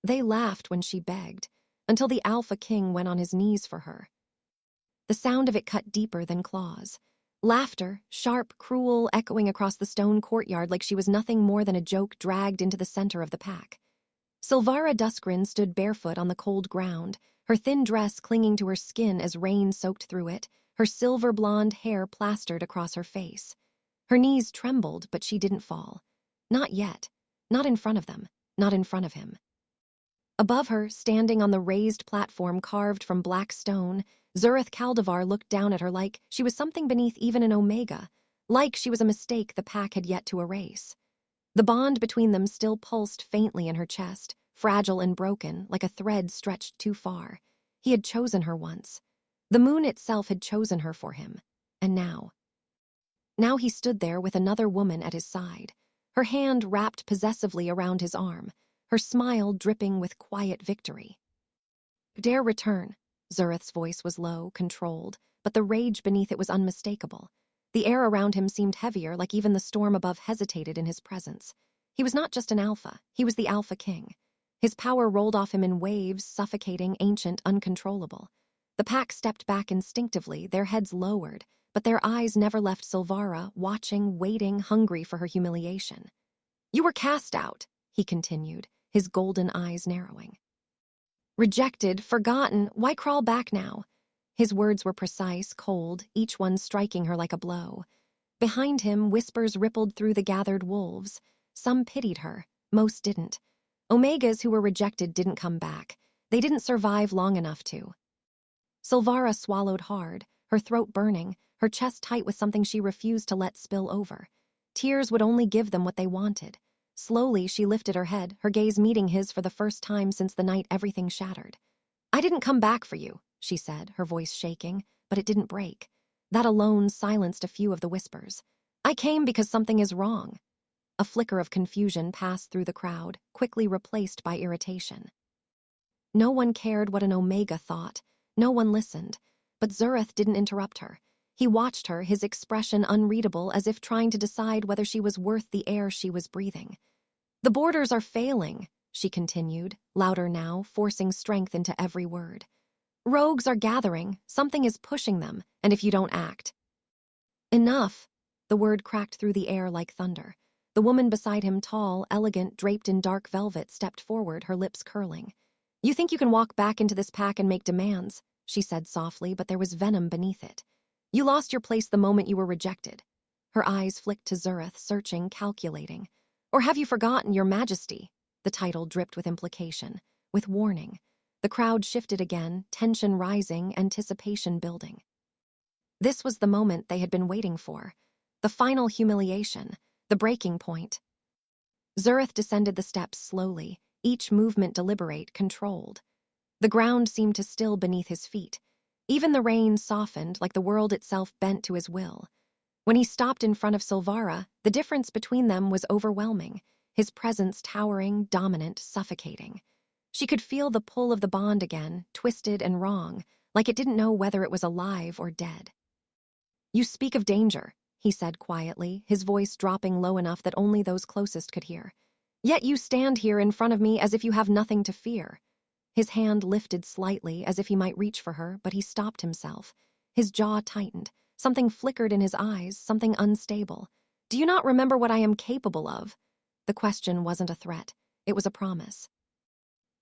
They laughed when she begged, until the Alpha King went on his knees for her. The sound of it cut deeper than claws. Laughter, sharp, cruel, echoing across the stone courtyard like she was nothing more than a joke dragged into the center of the pack. Silvara Duskgrin stood barefoot on the cold ground, her thin dress clinging to her skin as rain soaked through it, her silver blonde hair plastered across her face. Her knees trembled, but she didn't fall. Not yet. Not in front of them. Not in front of him. Above her, standing on the raised platform carved from black stone, Zurith Caldivar looked down at her like she was something beneath even an Omega, like she was a mistake the pack had yet to erase. The bond between them still pulsed faintly in her chest, fragile and broken, like a thread stretched too far. He had chosen her once. The moon itself had chosen her for him. And now? Now he stood there with another woman at his side, her hand wrapped possessively around his arm, her smile dripping with quiet victory. "Dare return." Zurith's voice was low, controlled, but the rage beneath it was unmistakable. The air around him seemed heavier, like even the storm above hesitated in his presence. He was not just an alpha, he was the Alpha King. His power rolled off him in waves, suffocating, ancient, uncontrollable. The pack stepped back instinctively, their heads lowered, but their eyes never left Silvara, watching, waiting, hungry for her humiliation. "You were cast out," he continued, his golden eyes narrowing. "Rejected, forgotten, why crawl back now?" His words were precise, cold, each one striking her like a blow. Behind him, whispers rippled through the gathered wolves. Some pitied her, most didn't. Omegas who were rejected didn't come back. They didn't survive long enough to. Silvara swallowed hard, her throat burning, her chest tight with something she refused to let spill over. Tears would only give them what they wanted. Slowly, she lifted her head, her gaze meeting his for the first time since the night everything shattered. "I didn't come back for you," she said, her voice shaking, but it didn't break. That alone silenced a few of the whispers. "I came because something is wrong." A flicker of confusion passed through the crowd, quickly replaced by irritation. No one cared what an Omega thought. No one listened. But Zurith didn't interrupt her. He watched her, his expression unreadable, as if trying to decide whether she was worth the air she was breathing. "The borders are failing," she continued, louder now, forcing strength into every word. "Rogues are gathering, something is pushing them, and if you don't act." "Enough," the word cracked through the air like thunder. The woman beside him, tall, elegant, draped in dark velvet, stepped forward, her lips curling. "You think you can walk back into this pack and make demands," she said softly, but there was venom beneath it. "You lost your place the moment you were rejected." Her eyes flicked to Zurith, searching, calculating. "Or have you forgotten, Your Majesty?" The title dripped with implication, with warning. The crowd shifted again, tension rising, anticipation building. This was the moment they had been waiting for. The final humiliation, the breaking point. Zurith descended the steps slowly, each movement deliberate, controlled. The ground seemed to still beneath his feet. Even the rain softened, like the world itself bent to his will. When he stopped in front of Silvara, the difference between them was overwhelming, his presence towering, dominant, suffocating. She could feel the pull of the bond again, twisted and wrong, like it didn't know whether it was alive or dead. "You speak of danger," he said quietly, his voice dropping low enough that only those closest could hear. "Yet you stand here in front of me as if you have nothing to fear." His hand lifted slightly, as if he might reach for her, but he stopped himself. His jaw tightened. Something flickered in his eyes, something unstable. "Do you not remember what I am capable of?" The question wasn't a threat. It was a promise.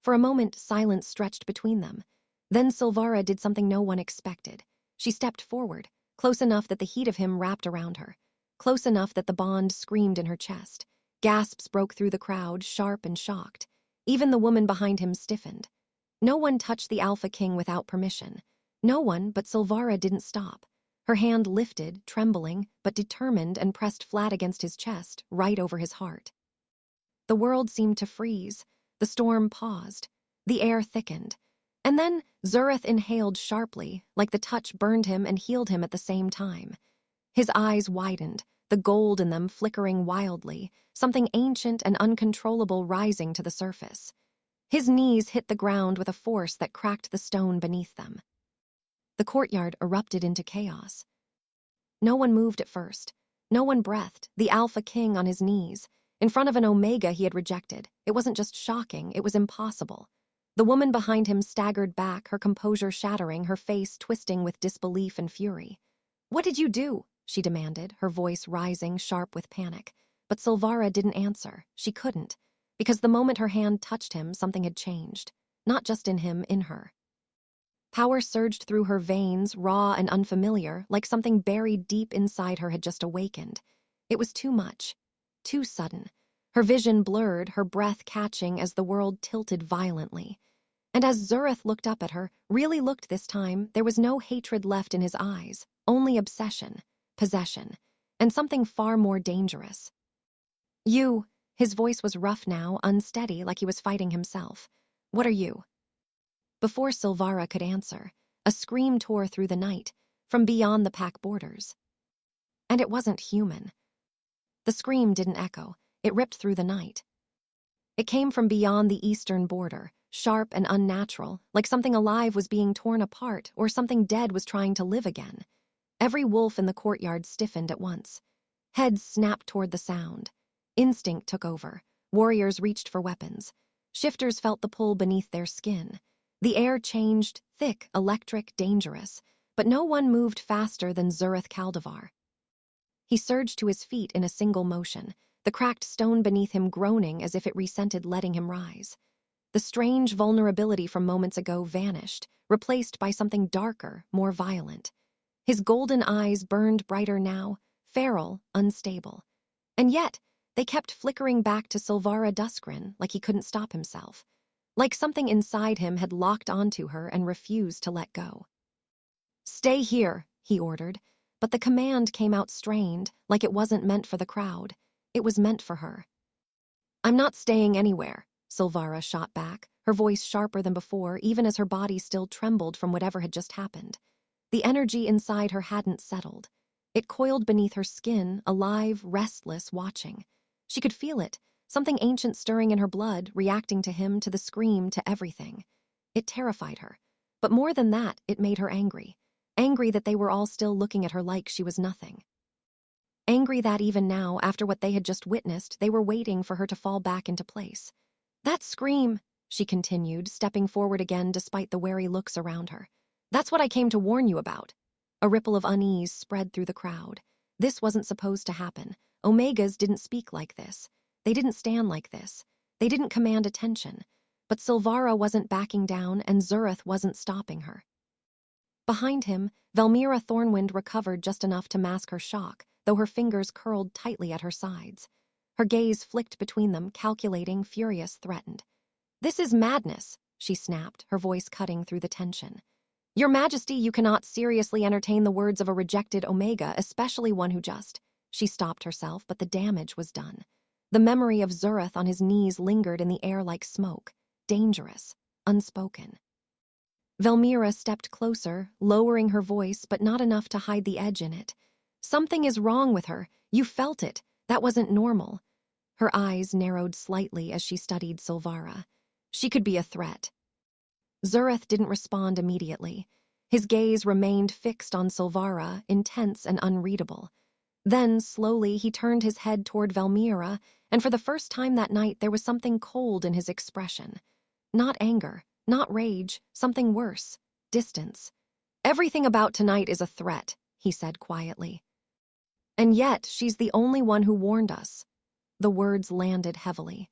For a moment, silence stretched between them. Then Silvara did something no one expected. She stepped forward, close enough that the heat of him wrapped around her, close enough that the bond screamed in her chest. Gasps broke through the crowd, sharp and shocked. Even the woman behind him stiffened. No one touched the Alpha King without permission. No one, but Silvara didn't stop. Her hand lifted, trembling, but determined, and pressed flat against his chest, right over his heart. The world seemed to freeze. The storm paused. The air thickened. And then Zurith inhaled sharply, like the touch burned him and healed him at the same time. His eyes widened, the gold in them flickering wildly, something ancient and uncontrollable rising to the surface. His knees hit the ground with a force that cracked the stone beneath them. The courtyard erupted into chaos. No one moved at first. No one breathed, the Alpha King on his knees, In front of an Omega he had rejected. It wasn't just shocking, it was impossible. The woman behind him staggered back, her composure shattering, her face twisting with disbelief and fury. "What did you do?" she demanded, her voice rising, sharp with panic. But Silvara didn't answer. She couldn't. Because the moment her hand touched him, something had changed. Not just in him, in her. Power surged through her veins, raw and unfamiliar, like something buried deep inside her had just awakened. It was too much. Too sudden. Her vision blurred, her breath catching as the world tilted violently. And as Zurith looked up at her, really looked this time, there was no hatred left in his eyes, only obsession, possession, and something far more dangerous. "You," his voice was rough now, unsteady, like he was fighting himself. "What are you?" Before Silvara could answer, a scream tore through the night, from beyond the pack borders. And it wasn't human. The scream didn't echo, it ripped through the night. It came from beyond the eastern border, sharp and unnatural, like something alive was being torn apart or something dead was trying to live again. Every wolf in the courtyard stiffened at once. Heads snapped toward the sound. Instinct took over. Warriors reached for weapons. Shifters felt the pull beneath their skin. The air changed, thick, electric, dangerous, but no one moved faster than Zurith Caldivar. He surged to his feet in a single motion, the cracked stone beneath him groaning as if it resented letting him rise. The strange vulnerability from moments ago vanished, replaced by something darker, more violent. His golden eyes burned brighter now, feral, unstable. And yet, they kept flickering back to Silvara Duskrin like he couldn't stop himself. Like something inside him had locked onto her and refused to let go. "Stay here," he ordered, but the command came out strained, like it wasn't meant for the crowd. It was meant for her. "I'm not staying anywhere," Silvara shot back, her voice sharper than before, even as her body still trembled from whatever had just happened. The energy inside her hadn't settled. It coiled beneath her skin, alive, restless, watching. She could feel it, something ancient stirring in her blood, reacting to him, to the scream, to everything. It terrified her. But more than that, it made her angry. Angry that they were all still looking at her like she was nothing. Angry that even now, after what they had just witnessed, they were waiting for her to fall back into place. "That scream," she continued, stepping forward again despite the wary looks around her. "That's what I came to warn you about." A ripple of unease spread through the crowd. This wasn't supposed to happen. Omegas didn't speak like this. They didn't stand like this. They didn't command attention. But Silvara wasn't backing down, and Zurith wasn't stopping her. Behind him, Velmira Thornwind recovered just enough to mask her shock, though her fingers curled tightly at her sides. Her gaze flicked between them, calculating, furious, threatened. "This is madness," she snapped, her voice cutting through the tension. "Your Majesty, you cannot seriously entertain the words of a rejected Omega, especially one who just—" She stopped herself, but the damage was done. The memory of Zurith on his knees lingered in the air like smoke, dangerous, unspoken. Velmira stepped closer, lowering her voice, but not enough to hide the edge in it. "Something is wrong with her. You felt it. That wasn't normal." Her eyes narrowed slightly as she studied Silvara. She could be a threat. Zurith didn't respond immediately. His gaze remained fixed on Silvara, intense and unreadable. Then, slowly, he turned his head toward Velmira, and for the first time that night there was something cold in his expression. Not anger, not rage, something worse, distance. "Everything about tonight is a threat," he said quietly. "And yet, she's the only one who warned us." The words landed heavily.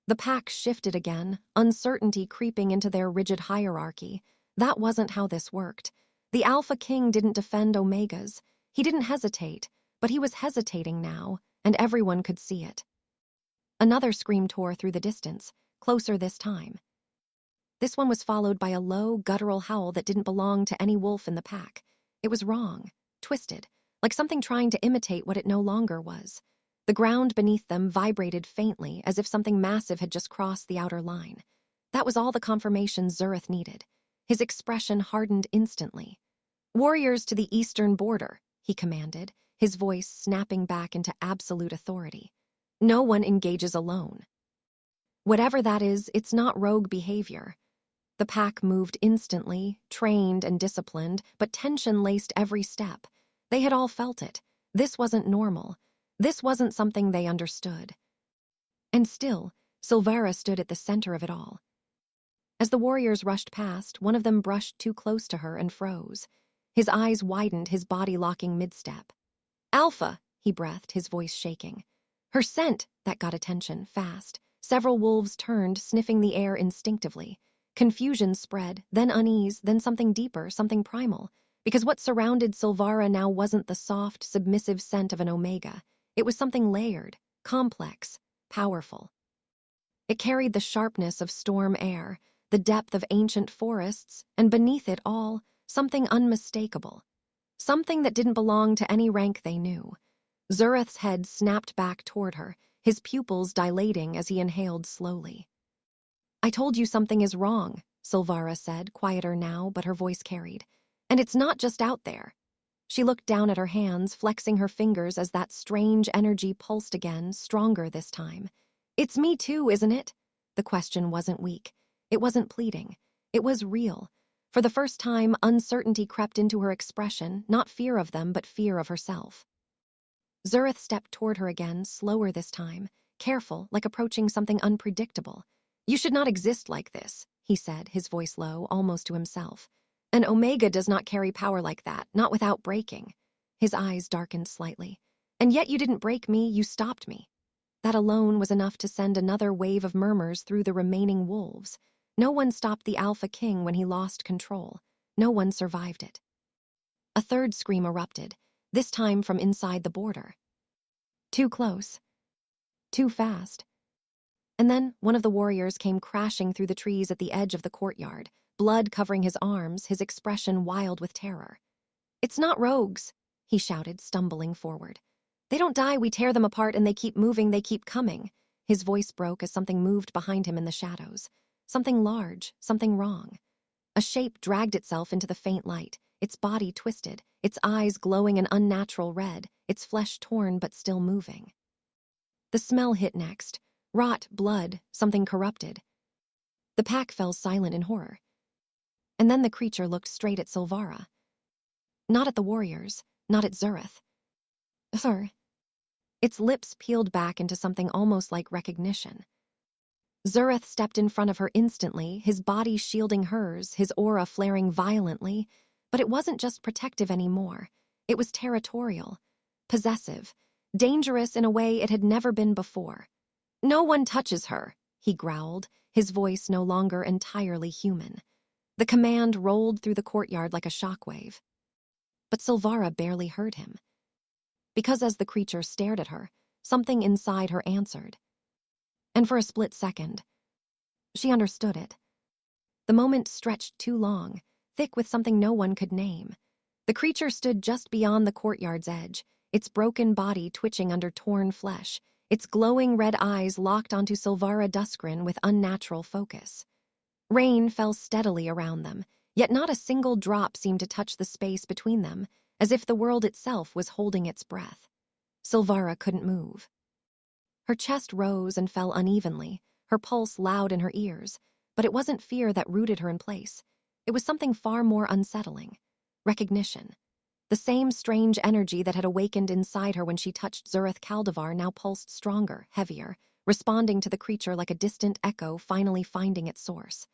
The pack shifted again, uncertainty creeping into their rigid hierarchy. That wasn't how this worked. The Alpha King didn't defend Omegas. He didn't hesitate, but he was hesitating now, and everyone could see it. Another scream tore through the distance, closer this time. This one was followed by a low, guttural howl that didn't belong to any wolf in the pack. It was wrong, twisted, like something trying to imitate what it no longer was. The ground beneath them vibrated faintly, as if something massive had just crossed the outer line. That was all the confirmation Zurith needed. His expression hardened instantly. "Warriors to the eastern border," he commanded, his voice snapping back into absolute authority. "No one engages alone. Whatever that is, it's not rogue behavior." The pack moved instantly, trained and disciplined, but tension laced every step. They had all felt it. This wasn't normal. This wasn't something they understood. And still, Silvera stood at the center of it all. As the warriors rushed past, one of them brushed too close to her and froze. His eyes widened, his body locking mid-step. "Alpha," he breathed, his voice shaking. Her scent, that got attention, fast. Several wolves turned, sniffing the air instinctively. Confusion spread, then unease, then something deeper, something primal. Because what surrounded Silvara now wasn't the soft, submissive scent of an omega. It was something layered, complex, powerful. It carried the sharpness of storm air, the depth of ancient forests, and beneath it all, something unmistakable. Something that didn't belong to any rank they knew. Zurith's head snapped back toward her, his pupils dilating as he inhaled slowly. "I told you something is wrong," Silvara said, quieter now, but her voice carried. "And it's not just out there." She looked down at her hands, flexing her fingers as that strange energy pulsed again, stronger this time. "It's me too, isn't it?" The question wasn't weak. It wasn't pleading. It was real. For the first time, uncertainty crept into her expression, not fear of them, but fear of herself. Zurith stepped toward her again, slower this time, careful, like approaching something unpredictable. "You should not exist like this," he said, his voice low, almost to himself. "An omega does not carry power like that, not without breaking." His eyes darkened slightly. "And yet you didn't break me, you stopped me." That alone was enough to send another wave of murmurs through the remaining wolves. No one stopped the Alpha King when he lost control. No one survived it. A third scream erupted, this time from inside the border. Too close. Too fast. And then one of the warriors came crashing through the trees at the edge of the courtyard, blood covering his arms, his expression wild with terror. "It's not rogues," he shouted, stumbling forward. "They don't die, we tear them apart, and they keep moving, they keep coming." His voice broke as something moved behind him in the shadows. Something large, something wrong. A shape dragged itself into the faint light, its body twisted, its eyes glowing an unnatural red, its flesh torn but still moving. The smell hit next. Rot, blood, something corrupted. The pack fell silent in horror. And then the creature looked straight at Silvara. Not at the warriors, not at Zurith. Sir. Its lips peeled back into something almost like recognition. Zurith stepped in front of her instantly, his body shielding hers, his aura flaring violently. But it wasn't just protective anymore. It was territorial, possessive, dangerous in a way it had never been before. "No one touches her," he growled, his voice no longer entirely human. The command rolled through the courtyard like a shockwave. But Silvara barely heard him. Because as the creature stared at her, something inside her answered. And for a split second, she understood it. The moment stretched too long, thick with something no one could name. The creature stood just beyond the courtyard's edge, its broken body twitching under torn flesh, its glowing red eyes locked onto Silvara Duskrin with unnatural focus. Rain fell steadily around them, yet not a single drop seemed to touch the space between them, as if the world itself was holding its breath. Silvara couldn't move. Her chest rose and fell unevenly, her pulse loud in her ears, but it wasn't fear that rooted her in place. It was something far more unsettling. Recognition. The same strange energy that had awakened inside her when she touched Zurith Caldivar now pulsed stronger, heavier, responding to the creature like a distant echo finally finding its source.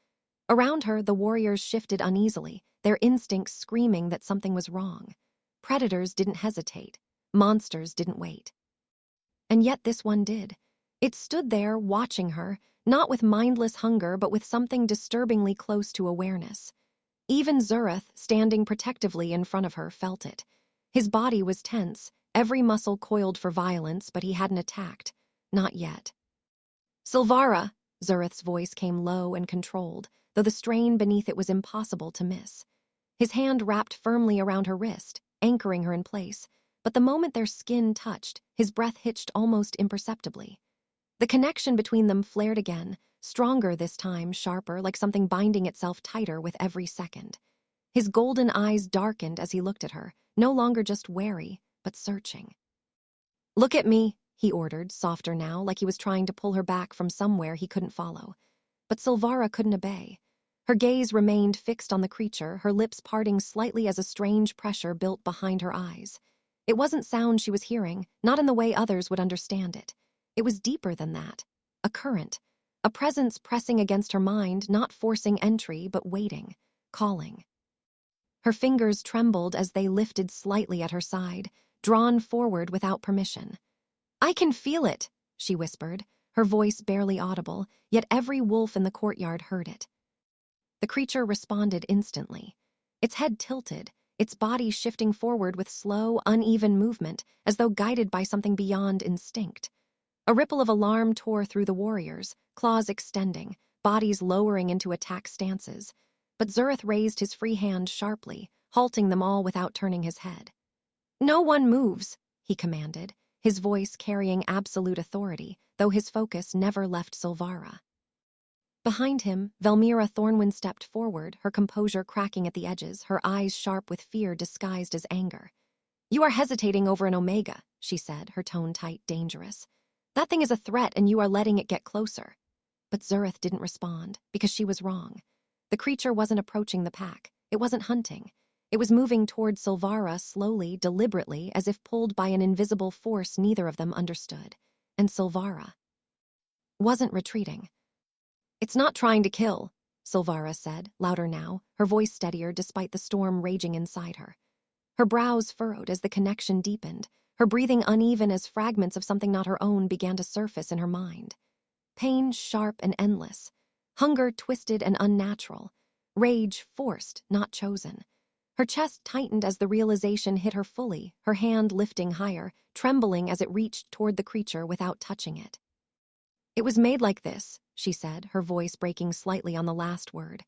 Around her, the warriors shifted uneasily, their instincts screaming that something was wrong. Predators didn't hesitate. Monsters didn't wait. And yet this one did. It stood there, watching her, not with mindless hunger, but with something disturbingly close to awareness. Even Zurith, standing protectively in front of her, felt it. His body was tense, every muscle coiled for violence, but he hadn't attacked. Not yet. "Silvara!" Zurith's voice came low and controlled, though the strain beneath it was impossible to miss. His hand wrapped firmly around her wrist, anchoring her in place, but the moment their skin touched, his breath hitched almost imperceptibly. The connection between them flared again, stronger this time, sharper, like something binding itself tighter with every second. His golden eyes darkened as he looked at her, no longer just wary, but searching. "Look at me," he ordered, softer now, like he was trying to pull her back from somewhere he couldn't follow. But Silvara couldn't obey. Her gaze remained fixed on the creature, her lips parting slightly as a strange pressure built behind her eyes. It wasn't sound she was hearing, not in the way others would understand it. It was deeper than that. a current, a presence pressing against her mind, not forcing entry, but waiting, calling. Her fingers trembled as they lifted slightly at her side, drawn forward without permission. "I can feel it," she whispered, her voice barely audible, yet every wolf in the courtyard heard it. The creature responded instantly. Its head tilted, its body shifting forward with slow, uneven movement, as though guided by something beyond instinct. A ripple of alarm tore through the warriors, claws extending, bodies lowering into attack stances. But Zurith raised his free hand sharply, halting them all without turning his head. "No one moves," he commanded, his voice carrying absolute authority, though his focus never left Silvara. Behind him, Velmira Thornwind stepped forward, her composure cracking at the edges, her eyes sharp with fear disguised as anger. "You are hesitating over an Omega," she said, her tone tight, dangerous. "That thing is a threat and you are letting it get closer." But Zurith didn't respond, because she was wrong. The creature wasn't approaching the pack. It wasn't hunting. It was moving toward Silvara slowly, deliberately, as if pulled by an invisible force neither of them understood. And Silvara wasn't retreating. "It's not trying to kill," Silvara said, louder now, her voice steadier despite the storm raging inside her. Her brows furrowed as the connection deepened, her breathing uneven as fragments of something not her own began to surface in her mind. Pain sharp and endless, hunger twisted and unnatural, rage forced, not chosen. Her chest tightened as the realization hit her fully, her hand lifting higher, trembling as it reached toward the creature without touching it. "It was made like this," she said, her voice breaking slightly on the last word.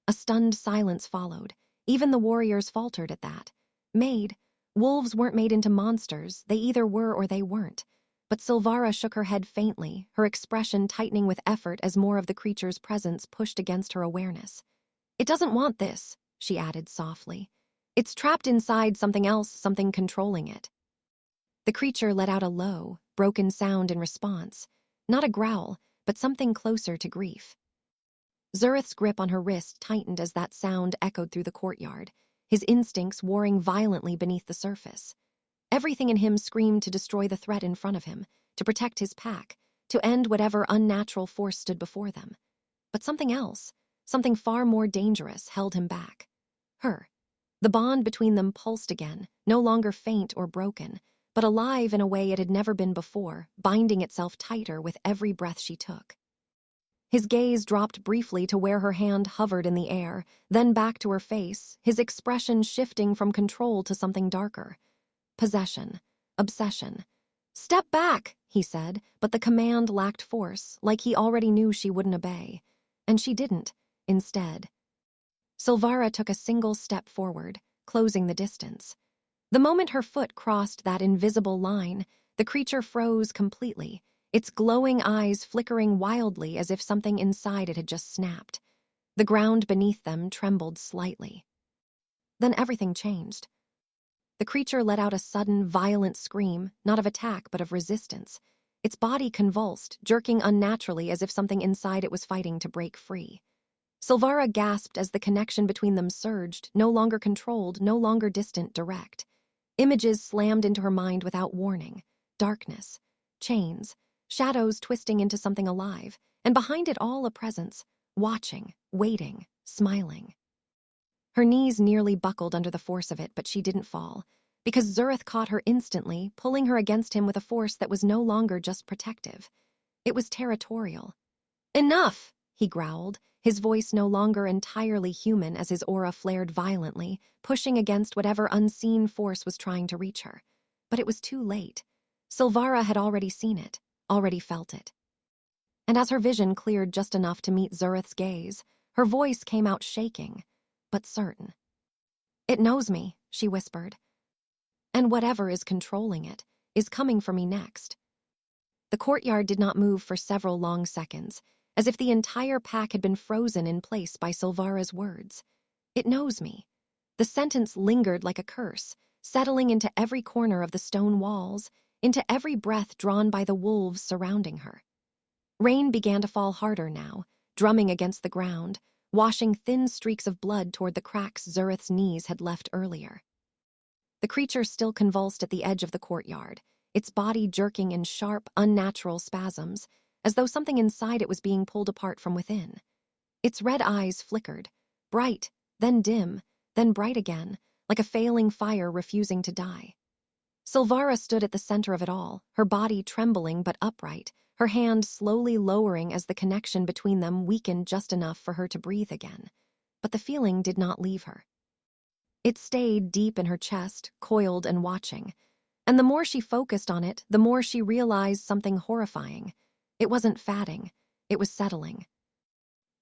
A stunned silence followed. Even the warriors faltered at that. Made? Wolves weren't made into monsters. They either were or they weren't. But Silvara shook her head faintly, her expression tightening with effort as more of the creature's presence pushed against her awareness. "It doesn't want this," she added softly. "It's trapped inside something else, something controlling it." The creature let out a low, broken sound in response. Not a growl, but something closer to grief. Zurith's grip on her wrist tightened as that sound echoed through the courtyard, his instincts warring violently beneath the surface. Everything in him screamed to destroy the threat in front of him, to protect his pack, to end whatever unnatural force stood before them. But something else, something far more dangerous, held him back. Her. The bond between them pulsed again, no longer faint or broken, but alive in a way it had never been before, binding itself tighter with every breath she took. His gaze dropped briefly to where her hand hovered in the air, then back to her face, his expression shifting from control to something darker. Possession. Obsession. "Step back," he said, but the command lacked force, like he already knew she wouldn't obey. And she didn't, instead. Silvara took a single step forward, closing the distance. The moment her foot crossed that invisible line, the creature froze completely, its glowing eyes flickering wildly as if something inside it had just snapped. The ground beneath them trembled slightly. Then everything changed. The creature let out a sudden, violent scream, not of attack but of resistance. Its body convulsed, jerking unnaturally as if something inside it was fighting to break free. Silvara gasped as the connection between them surged, no longer controlled, no longer distant, direct. Images slammed into her mind without warning. Darkness, chains, shadows twisting into something alive, and behind it all a presence, watching, waiting, smiling. Her knees nearly buckled under the force of it, but she didn't fall, because Zurith caught her instantly, pulling her against him with a force that was no longer just protective. It was territorial. "Enough!" he growled, his voice no longer entirely human as his aura flared violently, pushing against whatever unseen force was trying to reach her. But it was too late. Silvara had already seen it, already felt it. And as her vision cleared just enough to meet Zurith's gaze, her voice came out shaking, but certain. "It knows me," she whispered. "And whatever is controlling it is coming for me next." The courtyard did not move for several long seconds, as if the entire pack had been frozen in place by Silvara's words. "It knows me." The sentence lingered like a curse, settling into every corner of the stone walls, into every breath drawn by the wolves surrounding her. Rain began to fall harder now, drumming against the ground, washing thin streaks of blood toward the cracks Zurith's knees had left earlier. The creature still convulsed at the edge of the courtyard, its body jerking in sharp, unnatural spasms, as though something inside it was being pulled apart from within. Its red eyes flickered, bright, then dim, then bright again, like a failing fire refusing to die. Silvara stood at the center of it all, her body trembling but upright, her hand slowly lowering as the connection between them weakened just enough for her to breathe again. But the feeling did not leave her. It stayed deep in her chest, coiled and watching. And the more she focused on it, the more she realized something horrifying. It wasn't fatting, it was settling.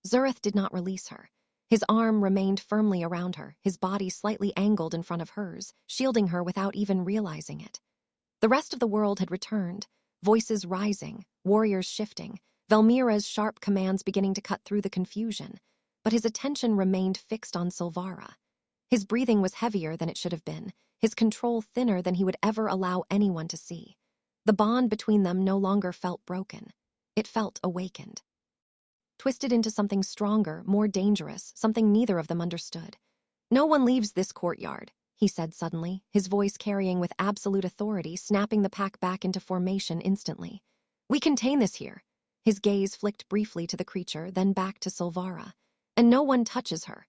Zurith did not release her. His arm remained firmly around her, his body slightly angled in front of hers, shielding her without even realizing it. The rest of the world had returned, voices rising, warriors shifting, Velmira's sharp commands beginning to cut through the confusion. But his attention remained fixed on Silvara. His breathing was heavier than it should have been, his control thinner than he would ever allow anyone to see. The bond between them no longer felt broken. It felt awakened. Twisted into something stronger, more dangerous, something neither of them understood. "No one leaves this courtyard," he said suddenly, his voice carrying with absolute authority, snapping the pack back into formation instantly. "We contain this here." His gaze flicked briefly to the creature, then back to Silvara. "And no one touches her."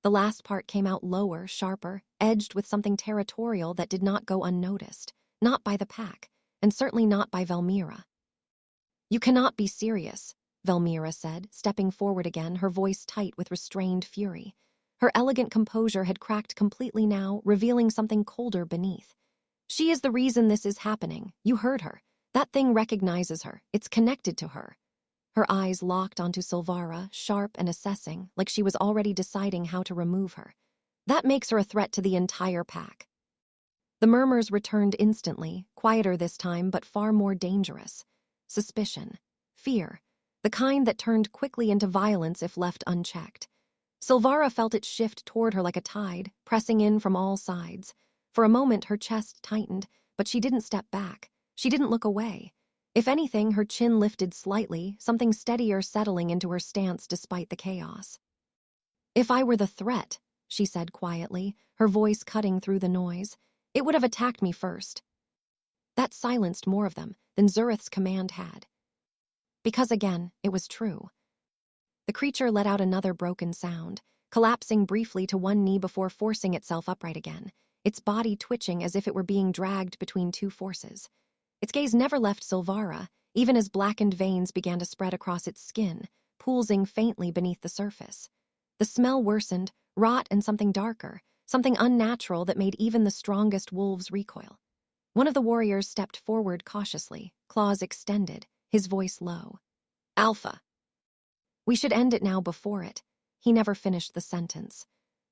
The last part came out lower, sharper, edged with something territorial that did not go unnoticed. Not by the pack, and certainly not by Velmira. "You cannot be serious," Velmira said, stepping forward again, her voice tight with restrained fury. Her elegant composure had cracked completely now, revealing something colder beneath. "She is the reason this is happening. You heard her. That thing recognizes her. It's connected to her." Her eyes locked onto Silvara, sharp and assessing, like she was already deciding how to remove her. "That makes her a threat to the entire pack." The murmurs returned instantly, quieter this time but far more dangerous. Suspicion. Fear. The kind that turned quickly into violence if left unchecked. Silvara felt it shift toward her like a tide, pressing in from all sides. For a moment her chest tightened, but she didn't step back. She didn't look away. If anything, her chin lifted slightly, something steadier settling into her stance despite the chaos. "If I were the threat," she said quietly, her voice cutting through the noise, "it would have attacked me first." That silenced more of them than Zurith's command had. Because again, it was true. The creature let out another broken sound, collapsing briefly to one knee before forcing itself upright again, its body twitching as if it were being dragged between two forces. Its gaze never left Silvara, even as blackened veins began to spread across its skin, pulsing faintly beneath the surface. The smell worsened, rot and something darker, something unnatural that made even the strongest wolves recoil. One of the warriors stepped forward cautiously, claws extended, his voice low. "Alpha." "We should end it now before it." He never finished the sentence.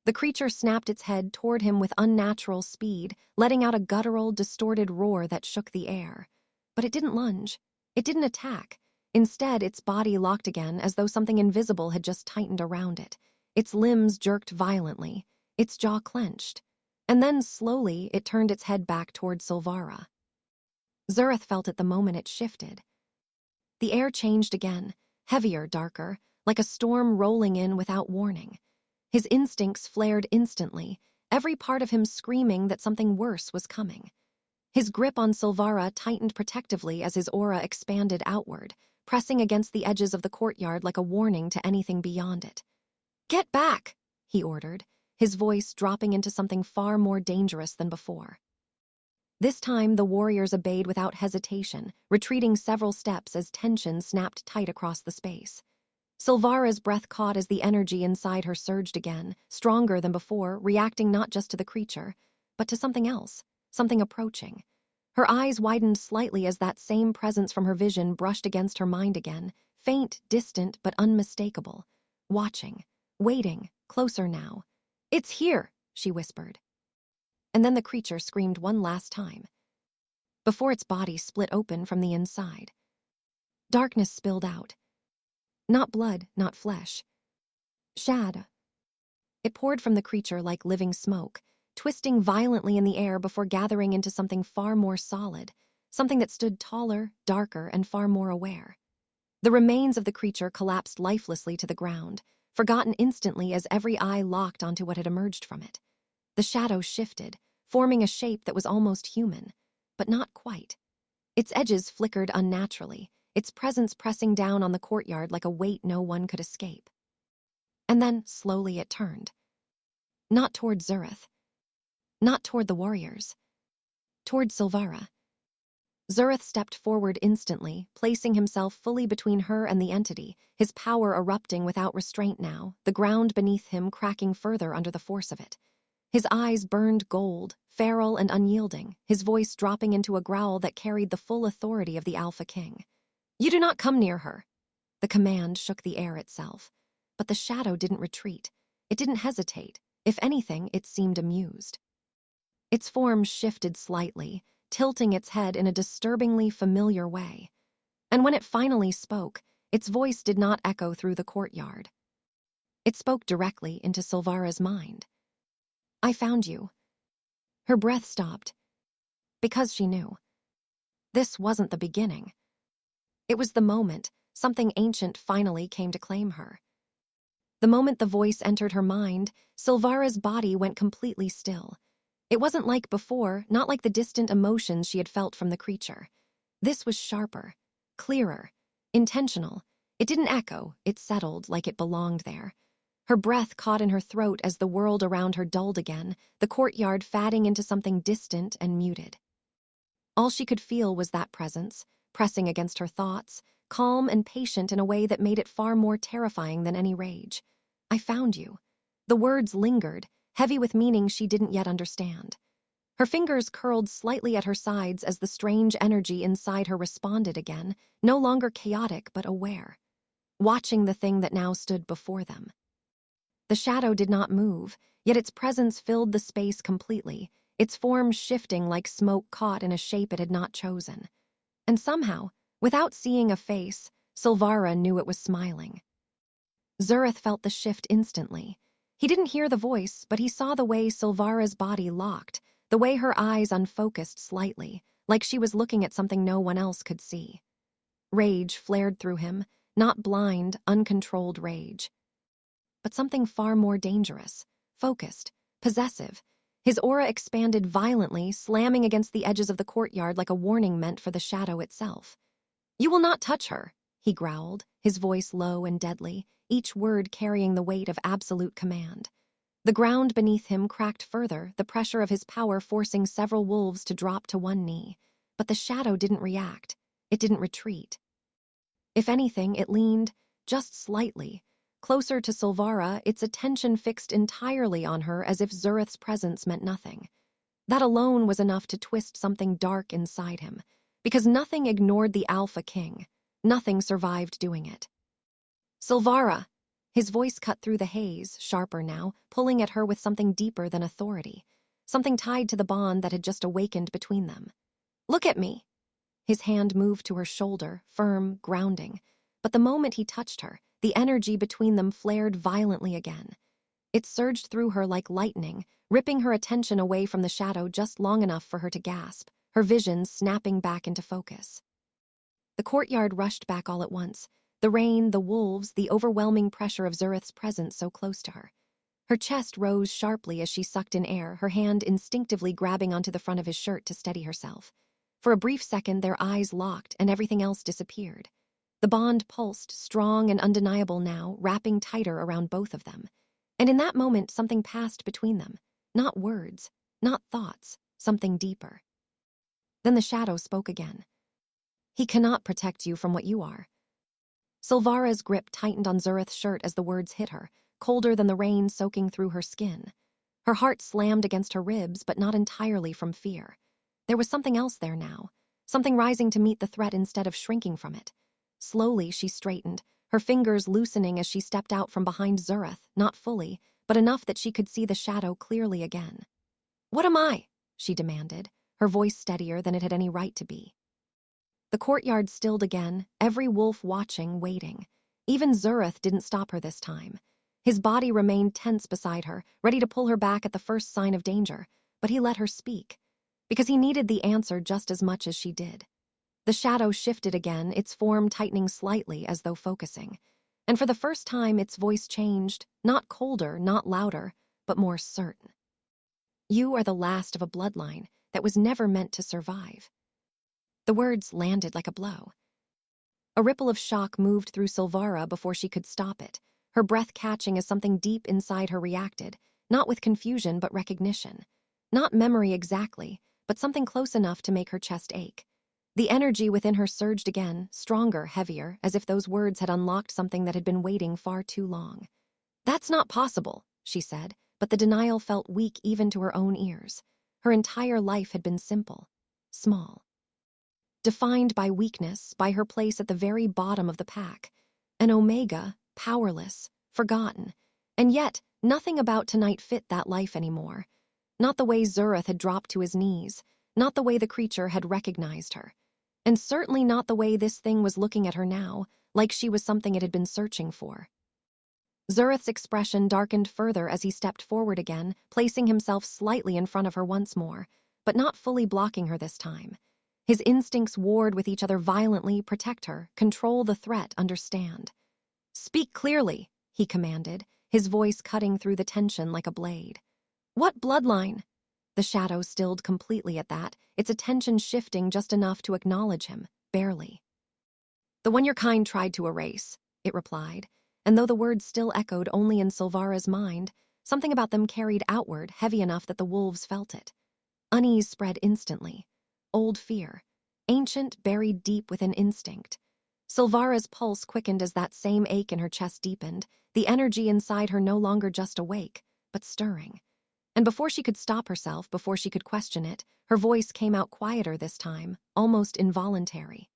The creature snapped its head toward him with unnatural speed, letting out a guttural, distorted roar that shook the air. But it didn't lunge. It didn't attack. Instead, its body locked again as though something invisible had just tightened around it. Its limbs jerked violently, its jaw clenched. And then, slowly, it turned its head back toward Silvara. Zurith felt it the moment it shifted. The air changed again, heavier, darker, like a storm rolling in without warning. His instincts flared instantly, every part of him screaming that something worse was coming. His grip on Silvara tightened protectively as his aura expanded outward, pressing against the edges of the courtyard like a warning to anything beyond it. "Get back," he ordered, his voice dropping into something far more dangerous than before. This time, the warriors obeyed without hesitation, retreating several steps as tension snapped tight across the space. Silvara's breath caught as the energy inside her surged again, stronger than before, reacting not just to the creature, but to something else, something approaching. Her eyes widened slightly as that same presence from her vision brushed against her mind again, faint, distant, but unmistakable. Watching, waiting, closer now. "It's here," she whispered. And then the creature screamed one last time, before its body split open from the inside. Darkness spilled out. Not blood, not flesh. Shad. It poured from the creature like living smoke, twisting violently in the air before gathering into something far more solid, something that stood taller, darker, and far more aware. The remains of the creature collapsed lifelessly to the ground, forgotten instantly as every eye locked onto what had emerged from it. The shadow shifted, forming a shape that was almost human, but not quite. Its edges flickered unnaturally, its presence pressing down on the courtyard like a weight no one could escape. And then, slowly it turned. Not toward Zurith. Not toward the warriors. Toward Silvara. Zurith stepped forward instantly, placing himself fully between her and the entity, his power erupting without restraint now, the ground beneath him cracking further under the force of it. His eyes burned gold, feral and unyielding, his voice dropping into a growl that carried the full authority of the Alpha King. "You do not come near her." The command shook the air itself. But the shadow didn't retreat. It didn't hesitate. If anything, it seemed amused. Its form shifted slightly, tilting its head in a disturbingly familiar way. And when it finally spoke, its voice did not echo through the courtyard. It spoke directly into Silvara's mind. "I found you." Her breath stopped, because she knew. This wasn't the beginning. It was the moment something ancient finally came to claim her. The moment the voice entered her mind, Silvara's body went completely still. It wasn't like before, not like the distant emotions she had felt from the creature. This was sharper, clearer, intentional. It didn't echo, it settled like it belonged there. Her breath caught in her throat as the world around her dulled again, the courtyard fading into something distant and muted. All she could feel was that presence, pressing against her thoughts, calm and patient in a way that made it far more terrifying than any rage. "I found you." The words lingered, heavy with meaning she didn't yet understand. Her fingers curled slightly at her sides as the strange energy inside her responded again, no longer chaotic but aware, watching the thing that now stood before them. The shadow did not move, yet its presence filled the space completely, its form shifting like smoke caught in a shape it had not chosen. And somehow, without seeing a face, Silvara knew it was smiling. Zurith felt the shift instantly. He didn't hear the voice, but he saw the way Silvara's body locked, the way her eyes unfocused slightly, like she was looking at something no one else could see. Rage flared through him, not blind, uncontrolled rage, but something far more dangerous, focused, possessive. His aura expanded violently, slamming against the edges of the courtyard like a warning meant for the shadow itself. "You will not touch her," he growled, his voice low and deadly, each word carrying the weight of absolute command. The ground beneath him cracked further, the pressure of his power forcing several wolves to drop to one knee. But the shadow didn't react. It didn't retreat. If anything, it leaned, just slightly, closer to Silvara, its attention fixed entirely on her as if Zurith's presence meant nothing. That alone was enough to twist something dark inside him, because nothing ignored the Alpha King. Nothing survived doing it. "Silvara!" His voice cut through the haze, sharper now, pulling at her with something deeper than authority, something tied to the bond that had just awakened between them. "Look at me!" His hand moved to her shoulder, firm, grounding. But the moment he touched her, the energy between them flared violently again. It surged through her like lightning, ripping her attention away from the shadow just long enough for her to gasp, her vision snapping back into focus. The courtyard rushed back all at once, the rain, the wolves, the overwhelming pressure of Zurith's presence so close to her. Her chest rose sharply as she sucked in air, her hand instinctively grabbing onto the front of his shirt to steady herself. For a brief second, their eyes locked and everything else disappeared. The bond pulsed, strong and undeniable now, wrapping tighter around both of them. And in that moment, something passed between them. Not words, not thoughts, something deeper. Then the shadow spoke again. "He cannot protect you from what you are." Silvara's grip tightened on Zurith's shirt as the words hit her, colder than the rain soaking through her skin. Her heart slammed against her ribs, but not entirely from fear. There was something else there now, something rising to meet the threat instead of shrinking from it. Slowly, she straightened, her fingers loosening as she stepped out from behind Zurith, not fully, but enough that she could see the shadow clearly again. "What am I?" she demanded, her voice steadier than it had any right to be. The courtyard stilled again, every wolf watching, waiting. Even Zurith didn't stop her this time. His body remained tense beside her, ready to pull her back at the first sign of danger, but he let her speak, because he needed the answer just as much as she did. The shadow shifted again, its form tightening slightly as though focusing. And for the first time, its voice changed, not colder, not louder, but more certain. "You are the last of a bloodline that was never meant to survive." The words landed like a blow. A ripple of shock moved through Silvara before she could stop it, her breath catching as something deep inside her reacted, not with confusion but recognition. Not memory exactly, but something close enough to make her chest ache. The energy within her surged again, stronger, heavier, as if those words had unlocked something that had been waiting far too long. "That's not possible," she said, but the denial felt weak even to her own ears. Her entire life had been simple, small. Defined by weakness, by her place at the very bottom of the pack. An omega, powerless, forgotten. And yet, nothing about tonight fit that life anymore. Not the way Zurith had dropped to his knees, not the way the creature had recognized her. And certainly not the way this thing was looking at her now, like she was something it had been searching for. Zurith's expression darkened further as he stepped forward again, placing himself slightly in front of her once more, but not fully blocking her this time. His instincts warred with each other violently, protect her, control the threat, understand. "Speak clearly," he commanded, his voice cutting through the tension like a blade. "What bloodline?" The shadow stilled completely at that, its attention shifting just enough to acknowledge him, barely. "The one your kind tried to erase," it replied, and though the words still echoed only in Silvara's mind, something about them carried outward, heavy enough that the wolves felt it. Unease spread instantly. Old fear. Ancient, buried deep within instinct. Silvara's pulse quickened as that same ache in her chest deepened, the energy inside her no longer just awake, but stirring. And before she could stop herself, before she could question it, her voice came out quieter this time, almost involuntary.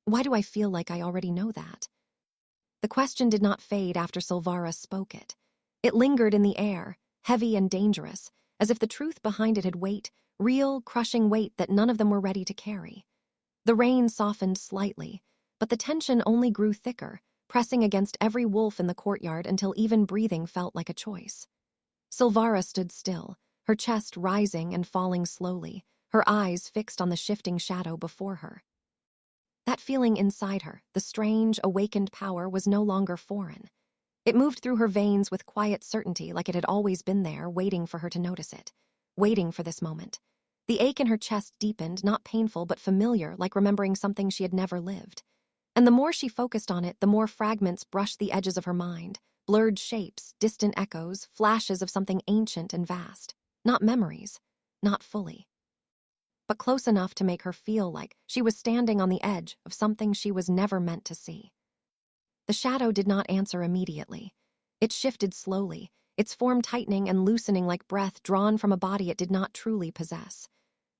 "Why do I feel like I already know that?" The question did not fade after Silvara spoke it. It lingered in the air, heavy and dangerous, as if the truth behind it had weight, real, crushing weight that none of them were ready to carry. The rain softened slightly, but the tension only grew thicker, pressing against every wolf in the courtyard until even breathing felt like a choice. Silvara stood still, her chest rising and falling slowly, her eyes fixed on the shifting shadow before her. That feeling inside her, the strange, awakened power, was no longer foreign. It moved through her veins with quiet certainty, like it had always been there, waiting for her to notice it. Waiting for this moment. The ache in her chest deepened, not painful but familiar, like remembering something she had never lived. And the more she focused on it, the more fragments brushed the edges of her mind, blurred shapes, distant echoes, flashes of something ancient and vast. Not memories, not fully, but close enough to make her feel like she was standing on the edge of something she was never meant to see. The shadow did not answer immediately. It shifted slowly, its form tightening and loosening like breath drawn from a body it did not truly possess.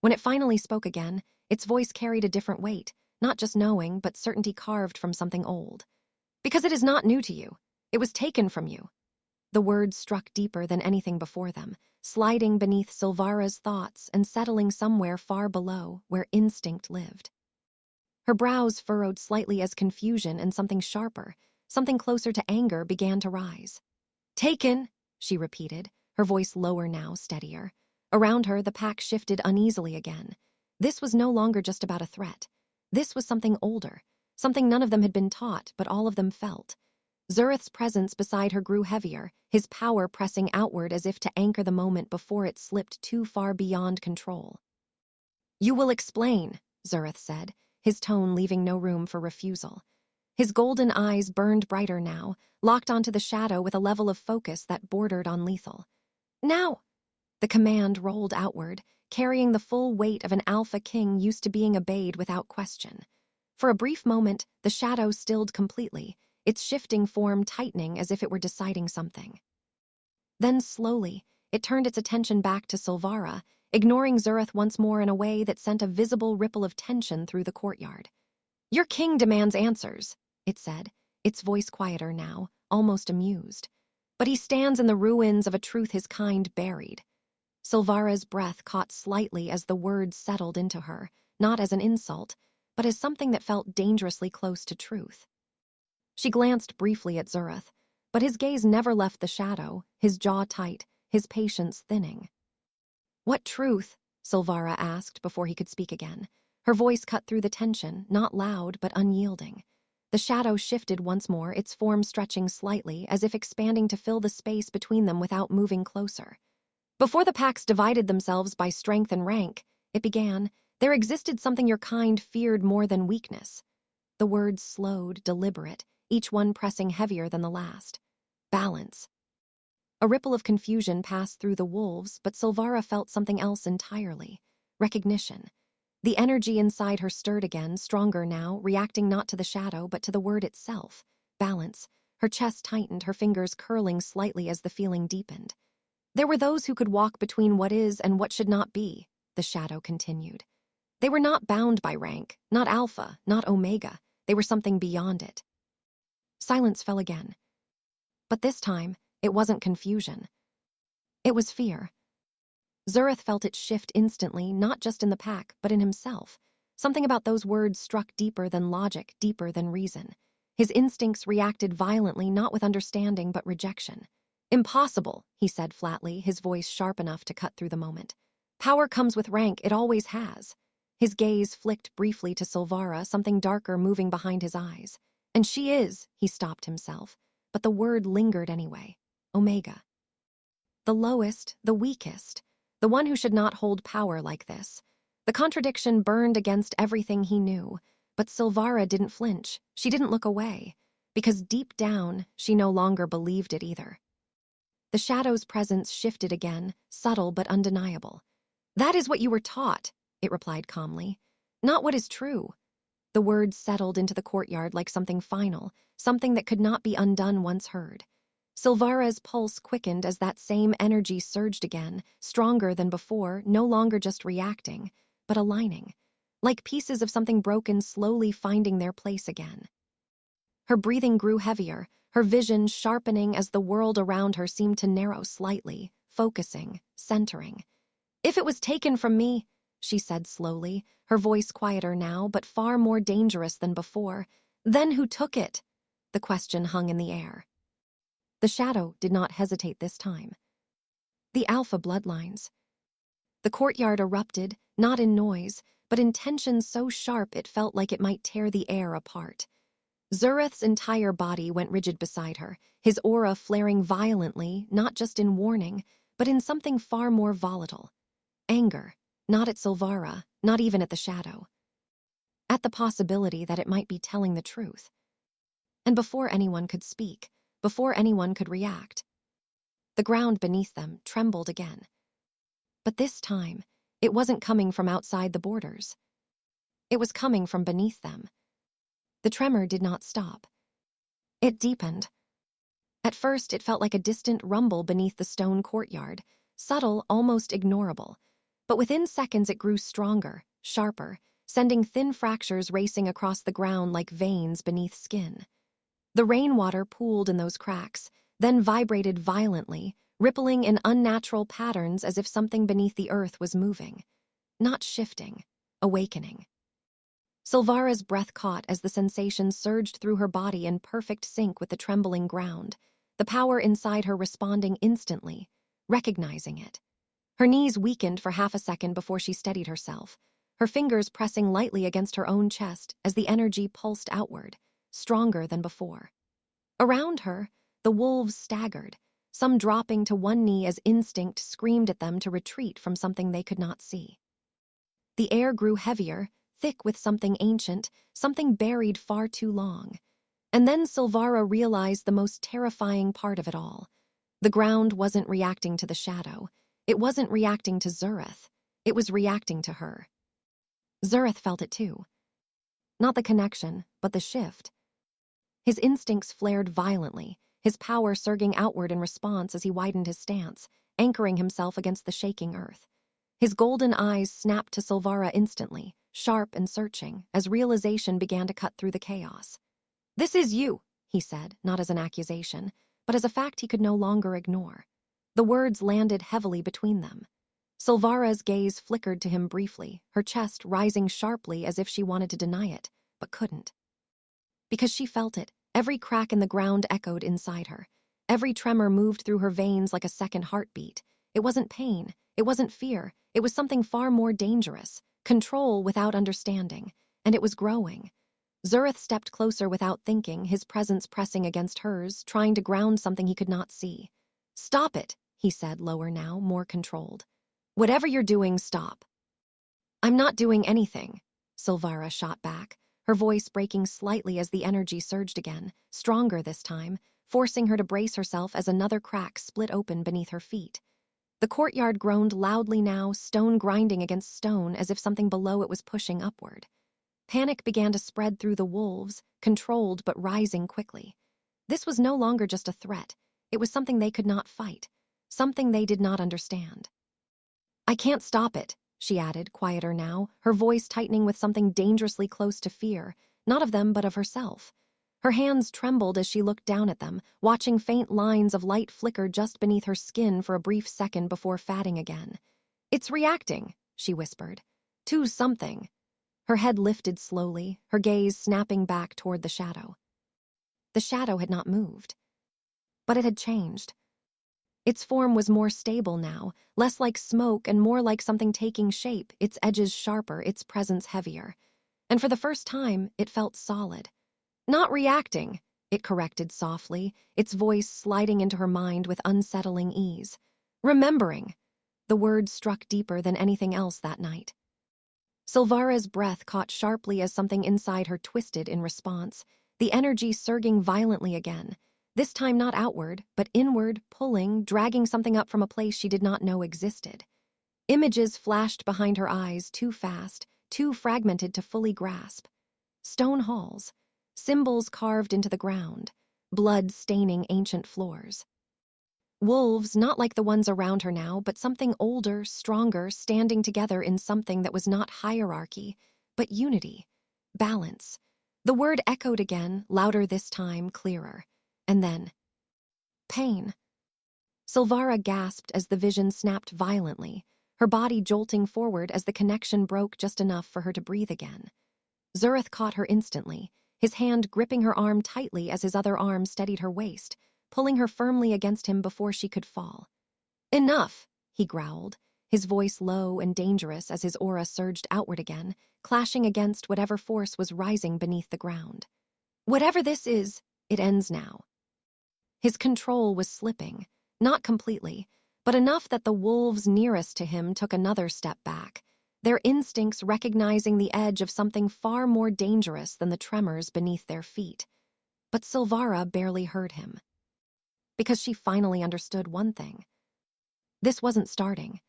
When it finally spoke again, its voice carried a different weight, not just knowing, but certainty carved from something old. "Because it is not new to you. It was taken from you." The words struck deeper than anything before them, sliding beneath Silvara's thoughts and settling somewhere far below, where instinct lived. Her brows furrowed slightly as confusion and something sharper, something closer to anger, began to rise. "Taken," she repeated, her voice lower now, steadier. Around her, the pack shifted uneasily again. This was no longer just about a threat. This was something older, something none of them had been taught, but all of them felt. Zurith's presence beside her grew heavier, his power pressing outward as if to anchor the moment before it slipped too far beyond control. "You will explain," Zurith said, his tone leaving no room for refusal. His golden eyes burned brighter now, locked onto the shadow with a level of focus that bordered on lethal. "Now!" The command rolled outward, carrying the full weight of an alpha king used to being obeyed without question. For a brief moment, the shadow stilled completely, its shifting form tightening as if it were deciding something. Then slowly, it turned its attention back to Silvara, ignoring Zurith once more in a way that sent a visible ripple of tension through the courtyard. "Your king demands answers," it said, its voice quieter now, almost amused. "But he stands in the ruins of a truth his kind buried." Silvara's breath caught slightly as the words settled into her, not as an insult, but as something that felt dangerously close to truth. She glanced briefly at Zurith, but his gaze never left the shadow, his jaw tight, his patience thinning. "What truth?" Silvara asked before he could speak again. Her voice cut through the tension, not loud but unyielding. The shadow shifted once more, its form stretching slightly, as if expanding to fill the space between them without moving closer. "Before the packs divided themselves by strength and rank," it began, "there existed something your kind feared more than weakness." The words slowed, deliberate, each one pressing heavier than the last. Balance. A ripple of confusion passed through the wolves, but Silvara felt something else entirely. Recognition. The energy inside her stirred again, stronger now, reacting not to the shadow, but to the word itself. Balance. Her chest tightened, her fingers curling slightly as the feeling deepened. There were those who could walk between what is and what should not be, the shadow continued. They were not bound by rank, not alpha, not omega. They were something beyond it. Silence fell again. But this time, it wasn't confusion. It was fear. Zurith felt it shift instantly, not just in the pack, but in himself. Something about those words struck deeper than logic, deeper than reason. His instincts reacted violently, not with understanding, but rejection. Impossible, he said flatly, his voice sharp enough to cut through the moment. Power comes with rank, it always has. His gaze flicked briefly to Silvara, something darker moving behind his eyes. And she is, he stopped himself, but the word lingered anyway. Omega. The lowest, the weakest, the one who should not hold power like this. The contradiction burned against everything he knew, but Silvara didn't flinch. She didn't look away, because deep down, she no longer believed it either. The shadow's presence shifted again, subtle but undeniable. That is what you were taught, it replied calmly. Not what is true. The words settled into the courtyard like something final, something that could not be undone once heard. Silvara's pulse quickened as that same energy surged again, stronger than before, no longer just reacting, but aligning, like pieces of something broken slowly finding their place again. Her breathing grew heavier, her vision sharpening as the world around her seemed to narrow slightly, focusing, centering. If it was taken from me, she said slowly, her voice quieter now, but far more dangerous than before, then who took it? The question hung in the air. The shadow did not hesitate this time. The alpha bloodlines. The courtyard erupted, not in noise, but in tension so sharp it felt like it might tear the air apart. Zurith's entire body went rigid beside her, his aura flaring violently, not just in warning, but in something far more volatile. Anger, not at Silvara, not even at the shadow. At the possibility that it might be telling the truth. And before anyone could speak, before anyone could react, the ground beneath them trembled again. But this time, it wasn't coming from outside the borders. It was coming from beneath them. The tremor did not stop. It deepened. At first, it felt like a distant rumble beneath the stone courtyard, subtle, almost ignorable. But within seconds, it grew stronger, sharper, sending thin fractures racing across the ground like veins beneath skin. The rainwater pooled in those cracks, then vibrated violently, rippling in unnatural patterns as if something beneath the earth was moving. Not shifting, awakening. Silvara's breath caught as the sensation surged through her body in perfect sync with the trembling ground, the power inside her responding instantly, recognizing it. Her knees weakened for half a second before she steadied herself, her fingers pressing lightly against her own chest as the energy pulsed outward, stronger than before. Around her, the wolves staggered, some dropping to one knee as instinct screamed at them to retreat from something they could not see. The air grew heavier, thick with something ancient, something buried far too long. And then Silvara realized the most terrifying part of it all. The ground wasn't reacting to the shadow. It wasn't reacting to Zurith. It was reacting to her. Zurith felt it too. Not the connection, but the shift. His instincts flared violently, his power surging outward in response as he widened his stance, anchoring himself against the shaking earth. His golden eyes snapped to Silvara instantly, sharp and searching, as realization began to cut through the chaos. "This is you," he said, not as an accusation, but as a fact he could no longer ignore. The words landed heavily between them. Silvara's gaze flickered to him briefly, her chest rising sharply as if she wanted to deny it, but couldn't. Because she felt it, every crack in the ground echoed inside her. Every tremor moved through her veins like a second heartbeat. It wasn't pain, it wasn't fear, it was something far more dangerous, control without understanding, and it was growing. Zurith stepped closer without thinking, his presence pressing against hers, trying to ground something he could not see. "Stop it," he said, lower now, more controlled. "Whatever you're doing, stop." "I'm not doing anything," Silvara shot back, her voice breaking slightly as the energy surged again, stronger this time, forcing her to brace herself as another crack split open beneath her feet. The courtyard groaned loudly now, stone grinding against stone as if something below it was pushing upward. Panic began to spread through the wolves, controlled but rising quickly. This was no longer just a threat. It was something they could not fight, something they did not understand. "I can't stop it," she added, quieter now, her voice tightening with something dangerously close to fear, not of them but of herself. Her hands trembled as she looked down at them, watching faint lines of light flicker just beneath her skin for a brief second before fading again. "It's reacting," she whispered. "To something." Her head lifted slowly, her gaze snapping back toward the shadow. The shadow had not moved. But it had changed. Its form was more stable now, less like smoke and more like something taking shape, its edges sharper, its presence heavier. And for the first time, it felt solid. "Not reacting," it corrected softly, its voice sliding into her mind with unsettling ease. "Remembering." The word struck deeper than anything else that night. Silvara's breath caught sharply as something inside her twisted in response, the energy surging violently again, this time not outward, but inward, pulling, dragging something up from a place she did not know existed. Images flashed behind her eyes too fast, too fragmented to fully grasp. Stone halls, symbols carved into the ground, blood staining ancient floors. Wolves, not like the ones around her now, but something older, stronger, standing together in something that was not hierarchy, but unity, balance. The word echoed again, louder this time, clearer. And then, pain. Silvara gasped as the vision snapped violently, her body jolting forward as the connection broke just enough for her to breathe again. Zurith caught her instantly, his hand gripping her arm tightly as his other arm steadied her waist, pulling her firmly against him before she could fall. "Enough," he growled, his voice low and dangerous as his aura surged outward again, clashing against whatever force was rising beneath the ground. "Whatever this is, it ends now." His control was slipping, not completely, but enough that the wolves nearest to him took another step back, their instincts recognizing the edge of something far more dangerous than the tremors beneath their feet. But Silvara barely heard him. Because she finally understood one thing. This wasn't starting.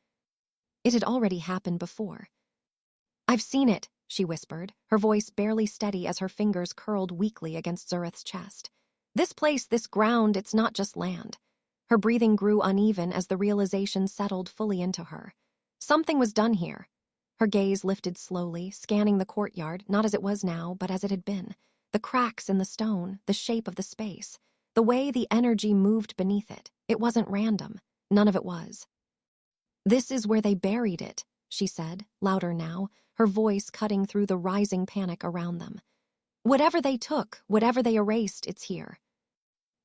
It had already happened before. "I've seen it," she whispered, her voice barely steady as her fingers curled weakly against Zurith's chest. "This place, this ground, it's not just land." Her breathing grew uneven as the realization settled fully into her. Something was done here. Her gaze lifted slowly, scanning the courtyard, not as it was now, but as it had been. The cracks in the stone, the shape of the space, the way the energy moved beneath it. It wasn't random. None of it was. "This is where they buried it," she said, louder now, her voice cutting through the rising panic around them. "Whatever they took, whatever they erased, it's here."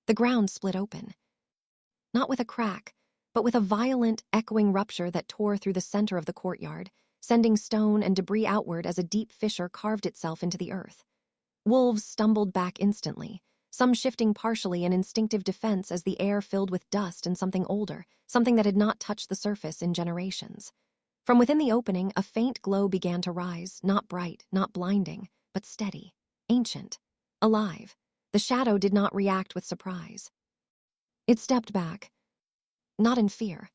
The ground split open. Not with a crack, but with a violent, echoing rupture that tore through the center of the courtyard, sending stone and debris outward as a deep fissure carved itself into the earth. Wolves stumbled back instantly, some shifting partially in instinctive defense as the air filled with dust and something older, something that had not touched the surface in generations. From within the opening, a faint glow began to rise, not bright, not blinding, but steady, ancient, alive. The shadow did not react with surprise. It stepped back, not in fear,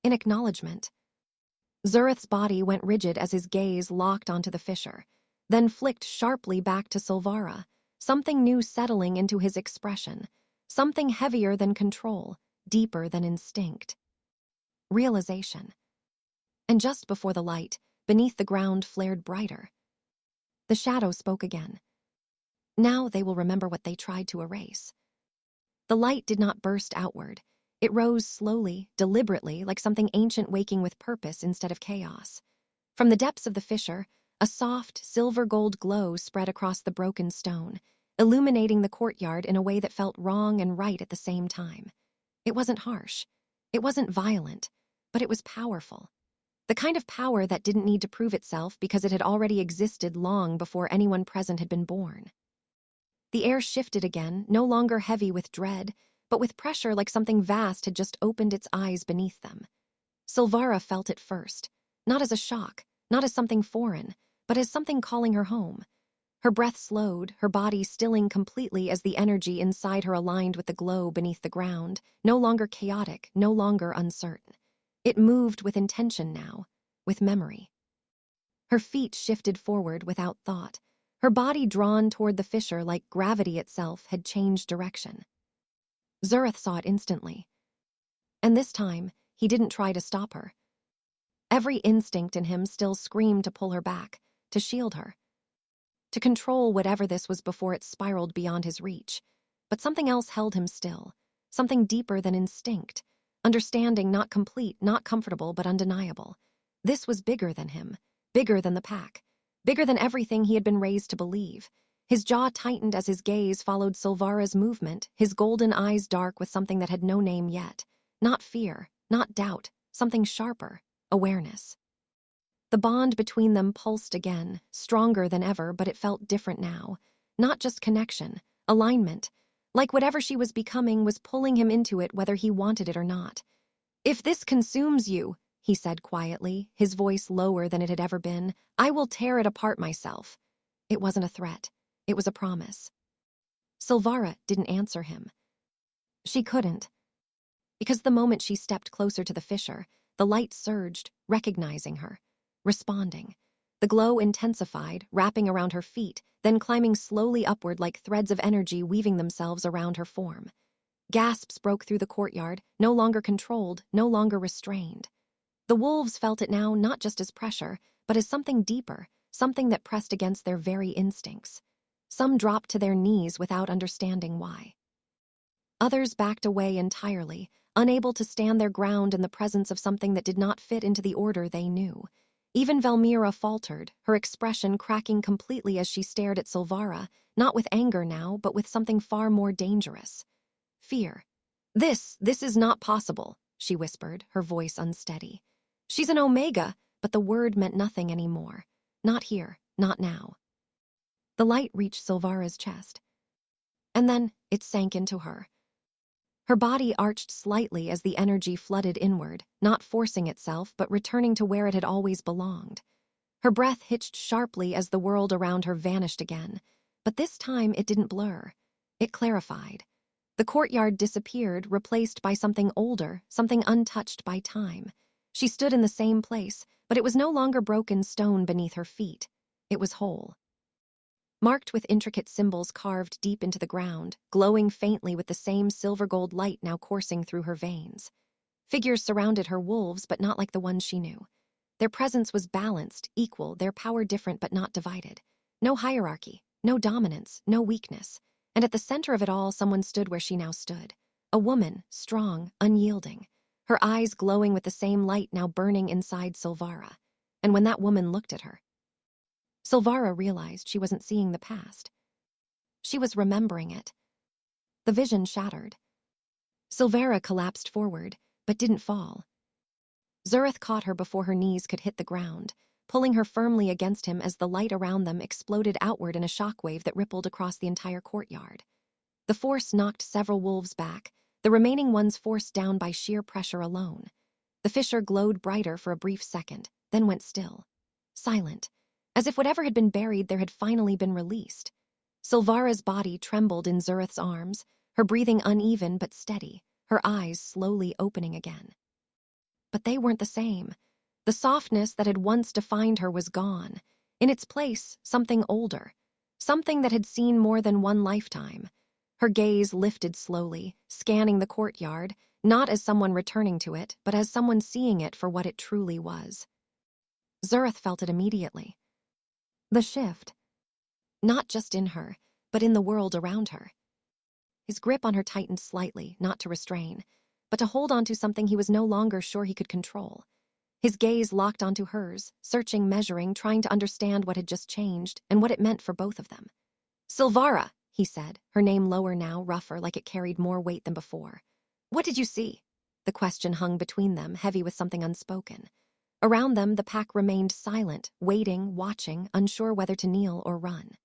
in acknowledgement. Zurith's body went rigid as his gaze locked onto the fissure, then flicked sharply back to Silvara, something new settling into his expression, something heavier than control, deeper than instinct. Realization. And just before the light, beneath the ground flared brighter. The shadow spoke again. Now they will remember what they tried to erase. The light did not burst outward. It rose slowly, deliberately, like something ancient waking with purpose instead of chaos. From the depths of the fissure, a soft, silver-gold glow spread across the broken stone, illuminating the courtyard in a way that felt wrong and right at the same time. It wasn't harsh. It wasn't violent, but it was powerful. The kind of power that didn't need to prove itself because it had already existed long before anyone present had been born. The air shifted again, no longer heavy with dread, but with pressure like something vast had just opened its eyes beneath them. Silvara felt it first, not as a shock, not as something foreign, but as something calling her home. Her breath slowed, her body stilling completely as the energy inside her aligned with the glow beneath the ground, no longer chaotic, no longer uncertain. It moved with intention now, with memory. Her feet shifted forward without thought, her body drawn toward the fissure like gravity itself had changed direction. Zurith saw it instantly. And this time, he didn't try to stop her. Every instinct in him still screamed to pull her back, to shield her, to control whatever this was before it spiraled beyond his reach. But something else held him still, something deeper than instinct, understanding not complete, not comfortable, but undeniable. This was bigger than him, bigger than the pack, bigger than everything he had been raised to believe. His jaw tightened as his gaze followed Silvara's movement, his golden eyes dark with something that had no name yet. Not fear, not doubt, something sharper, awareness. The bond between them pulsed again, stronger than ever, but it felt different now. Not just connection, alignment. Like whatever she was becoming was pulling him into it whether he wanted it or not. "If this consumes you," he said quietly, his voice lower than it had ever been, "I will tear it apart myself." It wasn't a threat. It was a promise. Silvara didn't answer him. She couldn't. Because the moment she stepped closer to the fissure, the light surged, recognizing her, responding. The glow intensified, wrapping around her feet, then climbing slowly upward like threads of energy weaving themselves around her form. Gasps broke through the courtyard, no longer controlled, no longer restrained. The wolves felt it now not just as pressure, but as something deeper, something that pressed against their very instincts. Some dropped to their knees without understanding why. Others backed away entirely, unable to stand their ground in the presence of something that did not fit into the order they knew. Even Velmira faltered, her expression cracking completely as she stared at Silvara, not with anger now, but with something far more dangerous. Fear. This is not possible," she whispered, her voice unsteady. "She's an Omega," but the word meant nothing anymore. Not here, not now. The light reached Silvara's chest. And then it sank into her. Her body arched slightly as the energy flooded inward, not forcing itself but returning to where it had always belonged. Her breath hitched sharply as the world around her vanished again, but this time it didn't blur. It clarified. The courtyard disappeared, replaced by something older, something untouched by time. She stood in the same place, but it was no longer broken stone beneath her feet. It was whole. Marked with intricate symbols carved deep into the ground, glowing faintly with the same silver-gold light now coursing through her veins. Figures surrounded her, wolves, but not like the ones she knew. Their presence was balanced, equal, their power different but not divided. No hierarchy, no dominance, no weakness. And at the center of it all, someone stood where she now stood. A woman, strong, unyielding. Her eyes glowing with the same light now burning inside Silvara. And when that woman looked at her, Silvara realized she wasn't seeing the past. She was remembering it. The vision shattered. Silvara collapsed forward, but didn't fall. Zurith caught her before her knees could hit the ground, pulling her firmly against him as the light around them exploded outward in a shockwave that rippled across the entire courtyard. The force knocked several wolves back, the remaining ones forced down by sheer pressure alone. The fissure glowed brighter for a brief second, then went still. Silent. As if whatever had been buried there had finally been released. Silvara's body trembled in Zurith's arms, her breathing uneven but steady, her eyes slowly opening again. But they weren't the same. The softness that had once defined her was gone. In its place, something older. Something that had seen more than one lifetime. Her gaze lifted slowly, scanning the courtyard, not as someone returning to it, but as someone seeing it for what it truly was. Zurith felt it immediately. The shift. Not just in her, but in the world around her. His grip on her tightened slightly, not to restrain, but to hold onto something he was no longer sure he could control. His gaze locked onto hers, searching, measuring, trying to understand what had just changed and what it meant for both of them. "Silvara," he said, her name lower now, rougher, like it carried more weight than before. "What did you see?" The question hung between them, heavy with something unspoken. Around them, the pack remained silent, waiting, watching, unsure whether to kneel or run.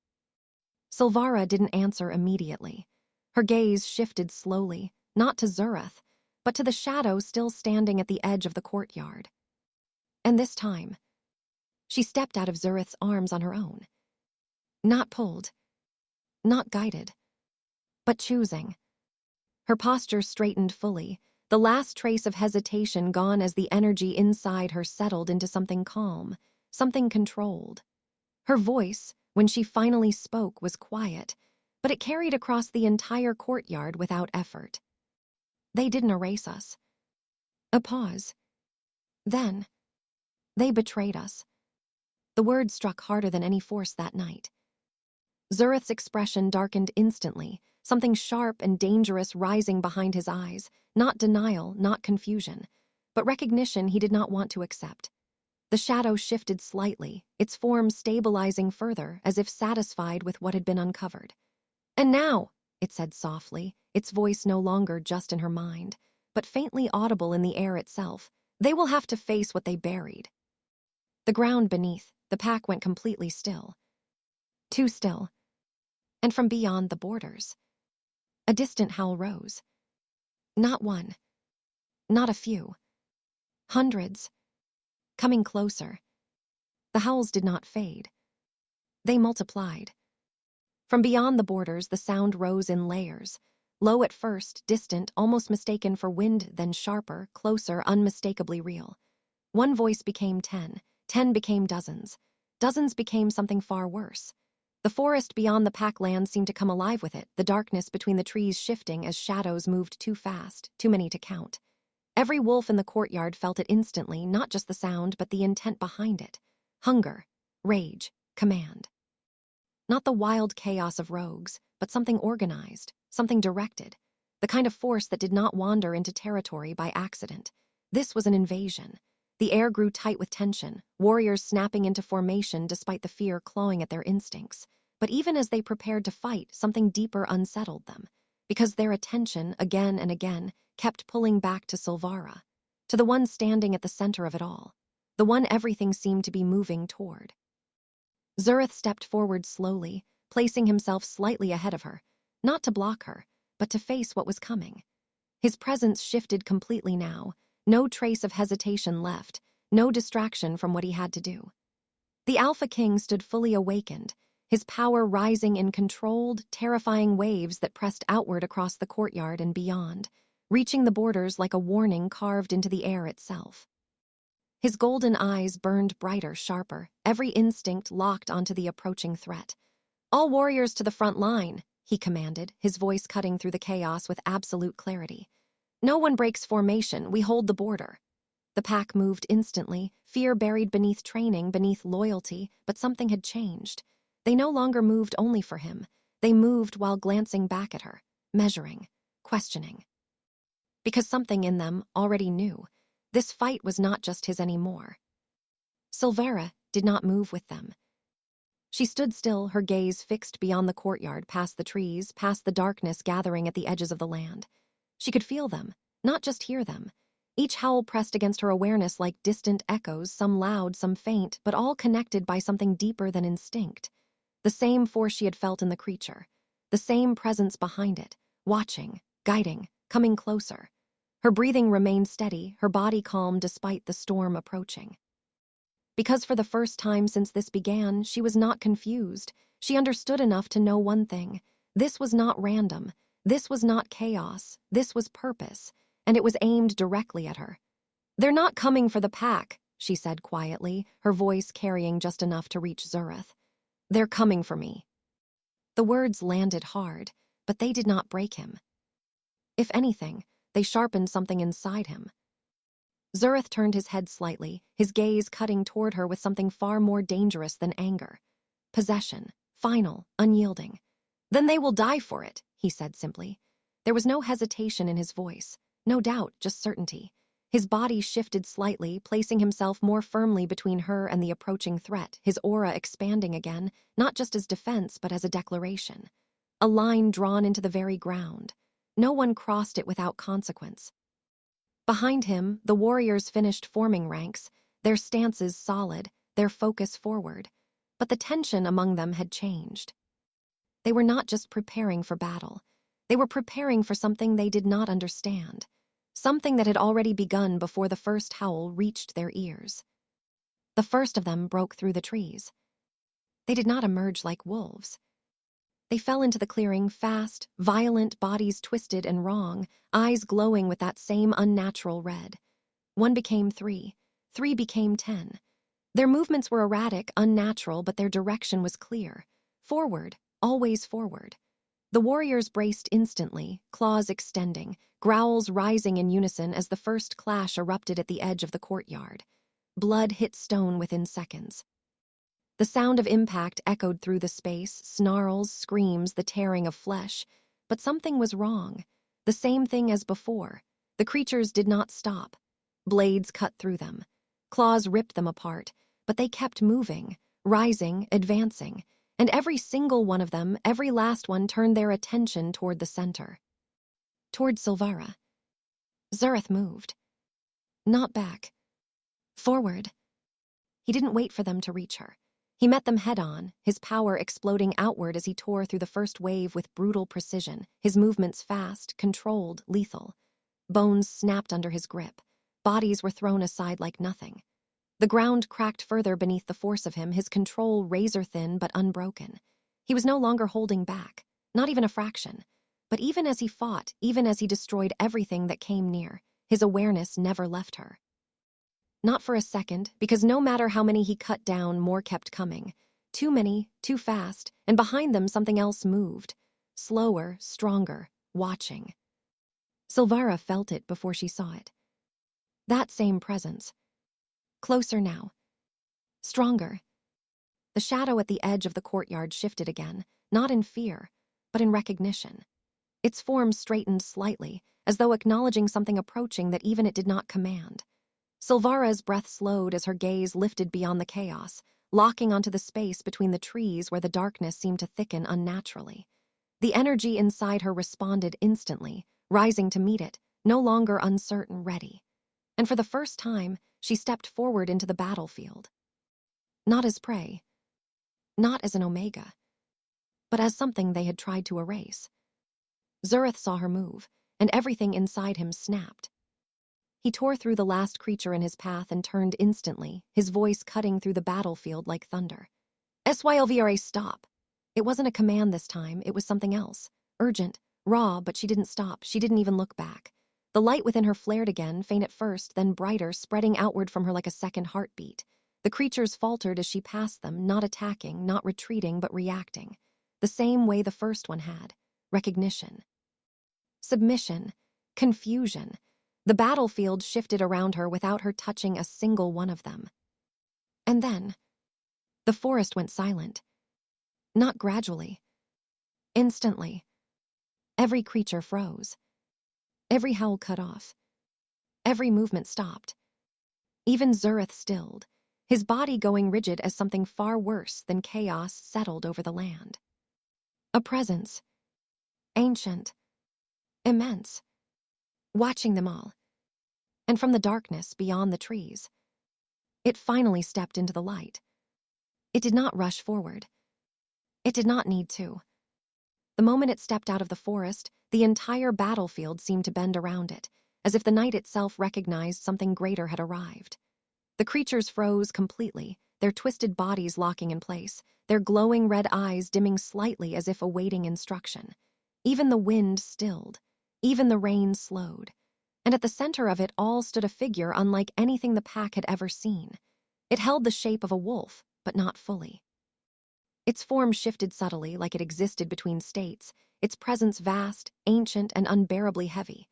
Silvara didn't answer immediately. Her gaze shifted slowly, not to Zurith, but to the shadow still standing at the edge of the courtyard. And this time, she stepped out of Zurith's arms on her own. Not pulled, not guided, but choosing. Her posture straightened fully, the last trace of hesitation gone as the energy inside her settled into something calm, something controlled. Her voice, when she finally spoke, was quiet, but it carried across the entire courtyard without effort. They didn't erase us. A pause. Then, they betrayed us. The word struck harder than any force that night. Zurith's expression darkened instantly, something sharp and dangerous rising behind his eyes, not denial, not confusion, but recognition he did not want to accept. The shadow shifted slightly, its form stabilizing further, as if satisfied with what had been uncovered. "And now," it said softly, its voice no longer just in her mind, but faintly audible in the air itself, "they will have to face what they buried." The ground beneath, the pack went completely still. Too still. And from beyond the borders, a distant howl rose. Not one. Not a few. Hundreds. Coming closer. The howls did not fade. They multiplied. From beyond the borders, the sound rose in layers. Low at first, distant, almost mistaken for wind, then sharper, closer, unmistakably real. One voice became 10. 10 became dozens. Dozens became something far worse. The forest beyond the packland seemed to come alive with it, the darkness between the trees shifting as shadows moved too fast, too many to count. Every wolf in the courtyard felt it instantly, not just the sound, but the intent behind it. Hunger, rage, command. Not the wild chaos of rogues, but something organized, something directed. The kind of force that did not wander into territory by accident. This was an invasion. The air grew tight with tension, warriors snapping into formation despite the fear clawing at their instincts. But even as they prepared to fight, something deeper unsettled them, because their attention, again and again, kept pulling back to Silvara, to the one standing at the center of it all, the one everything seemed to be moving toward. Zurith stepped forward slowly, placing himself slightly ahead of her, not to block her, but to face what was coming. His presence shifted completely now, no trace of hesitation left, no distraction from what he had to do. The Alpha King stood fully awakened, his power rising in controlled, terrifying waves that pressed outward across the courtyard and beyond, reaching the borders like a warning carved into the air itself. His golden eyes burned brighter, sharper, every instinct locked onto the approaching threat. "All warriors to the front line," he commanded, his voice cutting through the chaos with absolute clarity. "No one breaks formation, we hold the border." The pack moved instantly, fear buried beneath training, beneath loyalty, but something had changed. They no longer moved only for him. They moved while glancing back at her, measuring, questioning. Because something in them already knew. This fight was not just his anymore. Silvera did not move with them. She stood still, her gaze fixed beyond the courtyard, past the trees, past the darkness gathering at the edges of the land. She could feel them, not just hear them. Each howl pressed against her awareness like distant echoes, some loud, some faint, but all connected by something deeper than instinct. The same force she had felt in the creature. The same presence behind it, watching, guiding, coming closer. Her breathing remained steady, her body calm despite the storm approaching. Because for the first time since this began, she was not confused. She understood enough to know one thing. This was not random. This was not chaos. This was purpose, and it was aimed directly at her. "They're not coming for the pack," she said quietly, her voice carrying just enough to reach Zurith. "They're coming for me." The words landed hard, but they did not break him. If anything, they sharpened something inside him. Zurith turned his head slightly, his gaze cutting toward her with something far more dangerous than anger. Possession, final, unyielding. "Then they will die for it," he said simply. There was no hesitation in his voice, no doubt, just certainty. His body shifted slightly, placing himself more firmly between her and the approaching threat, his aura expanding again, not just as defense but as a declaration. A line drawn into the very ground. No one crossed it without consequence. Behind him, the warriors finished forming ranks, their stances solid, their focus forward. But the tension among them had changed. They were not just preparing for battle. They were preparing for something they did not understand. Something that had already begun before the first howl reached their ears. The first of them broke through the trees. They did not emerge like wolves. They fell into the clearing fast, violent, bodies twisted and wrong, eyes glowing with that same unnatural red. 1 became 3. 3 became 10. Their movements were erratic, unnatural, but their direction was clear. Forward, always forward. The warriors braced instantly, claws extending, growls rising in unison as the first clash erupted at the edge of the courtyard. Blood hit stone within seconds. The sound of impact echoed through the space, snarls, screams, the tearing of flesh. But something was wrong. The same thing as before. The creatures did not stop. Blades cut through them. Claws ripped them apart, but they kept moving, rising, advancing, and every single one of them, every last one, turned their attention toward the center. Toward Silvara. Zurith moved. Not back. Forward. He didn't wait for them to reach her. He met them head-on, his power exploding outward as he tore through the first wave with brutal precision, his movements fast, controlled, lethal. Bones snapped under his grip. Bodies were thrown aside like nothing. The ground cracked further beneath the force of him, his control razor-thin but unbroken. He was no longer holding back, not even a fraction. But even as he fought, even as he destroyed everything that came near, his awareness never left her. Not for a second, because no matter how many he cut down, more kept coming. Too many, too fast, and behind them something else moved. Slower, stronger, watching. Silvara felt it before she saw it. That same presence. Closer now. Stronger. The shadow at the edge of the courtyard shifted again, not in fear, but in recognition. Its form straightened slightly, as though acknowledging something approaching that even it did not command. Silvara's breath slowed as her gaze lifted beyond the chaos, locking onto the space between the trees where the darkness seemed to thicken unnaturally. The energy inside her responded instantly, rising to meet it, no longer uncertain, ready. And for the first time, she stepped forward into the battlefield. Not as prey, not as an omega, but as something they had tried to erase. Zurith saw her move, and everything inside him snapped. He tore through the last creature in his path and turned instantly, his voice cutting through the battlefield like thunder. Sylvra, stop. It wasn't a command this time, it was something else. Urgent, raw, but she didn't stop, she didn't even look back. The light within her flared again, faint at first, then brighter, spreading outward from her like a second heartbeat. The creatures faltered as she passed them, not attacking, not retreating, but reacting. The same way the first one had. Recognition. Submission. Confusion. The battlefield shifted around her without her touching a single one of them. And then, the forest went silent. Not gradually. Instantly. Every creature froze. Every howl cut off. Every movement stopped. Even Zurith stilled, his body going rigid as something far worse than chaos settled over the land. A presence. Ancient. Immense. Watching them all. And from the darkness beyond the trees, it finally stepped into the light. It did not rush forward. It did not need to. The moment it stepped out of the forest, the entire battlefield seemed to bend around it, as if the night itself recognized something greater had arrived. The creatures froze completely, their twisted bodies locking in place, their glowing red eyes dimming slightly as if awaiting instruction. Even the wind stilled. Even the rain slowed. And at the center of it all stood a figure unlike anything the pack had ever seen. It held the shape of a wolf, but not fully. Its form shifted subtly, like it existed between states, its presence vast, ancient, and unbearably heavy.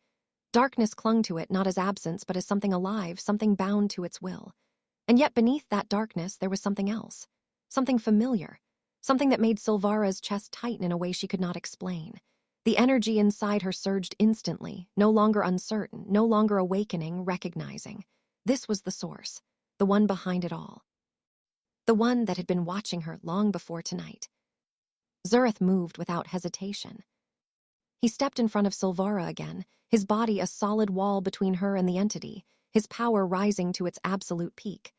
Darkness clung to it not as absence, but as something alive, something bound to its will. And yet beneath that darkness there was something else, something familiar, something that made Silvara's chest tighten in a way she could not explain. The energy inside her surged instantly, no longer uncertain, no longer awakening, recognizing. This was the source, the one behind it all. The one that had been watching her long before tonight. Zurith moved without hesitation. He stepped in front of Silvara again, his body a solid wall between her and the entity, his power rising to its absolute peak.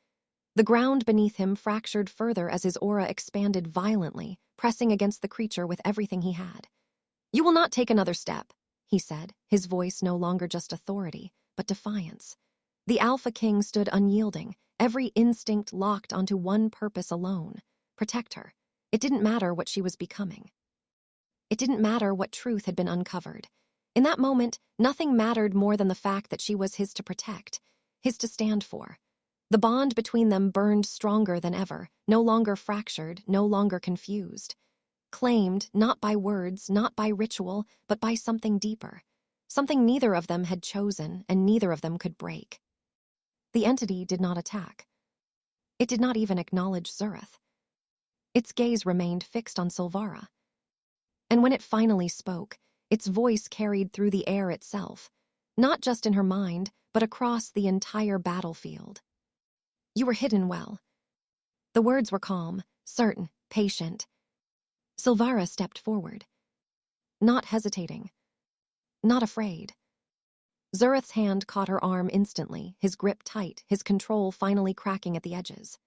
The ground beneath him fractured further as his aura expanded violently, pressing against the creature with everything he had. "You will not take another step," he said, his voice no longer just authority, but defiance. The Alpha King stood unyielding, every instinct locked onto one purpose alone: protect her. It didn't matter what she was becoming. It didn't matter what truth had been uncovered. In that moment, nothing mattered more than the fact that she was his to protect, his to stand for. The bond between them burned stronger than ever, no longer fractured, no longer confused. Claimed, not by words, not by ritual, but by something deeper. Something neither of them had chosen, and neither of them could break. The entity did not attack. It did not even acknowledge Zurith. Its gaze remained fixed on Silvara. And when it finally spoke, its voice carried through the air itself, not just in her mind, but across the entire battlefield. You were hidden well. The words were calm, certain, patient. Silvara stepped forward. Not hesitating. Not afraid. Zurith's hand caught her arm instantly, his grip tight, his control finally cracking at the edges.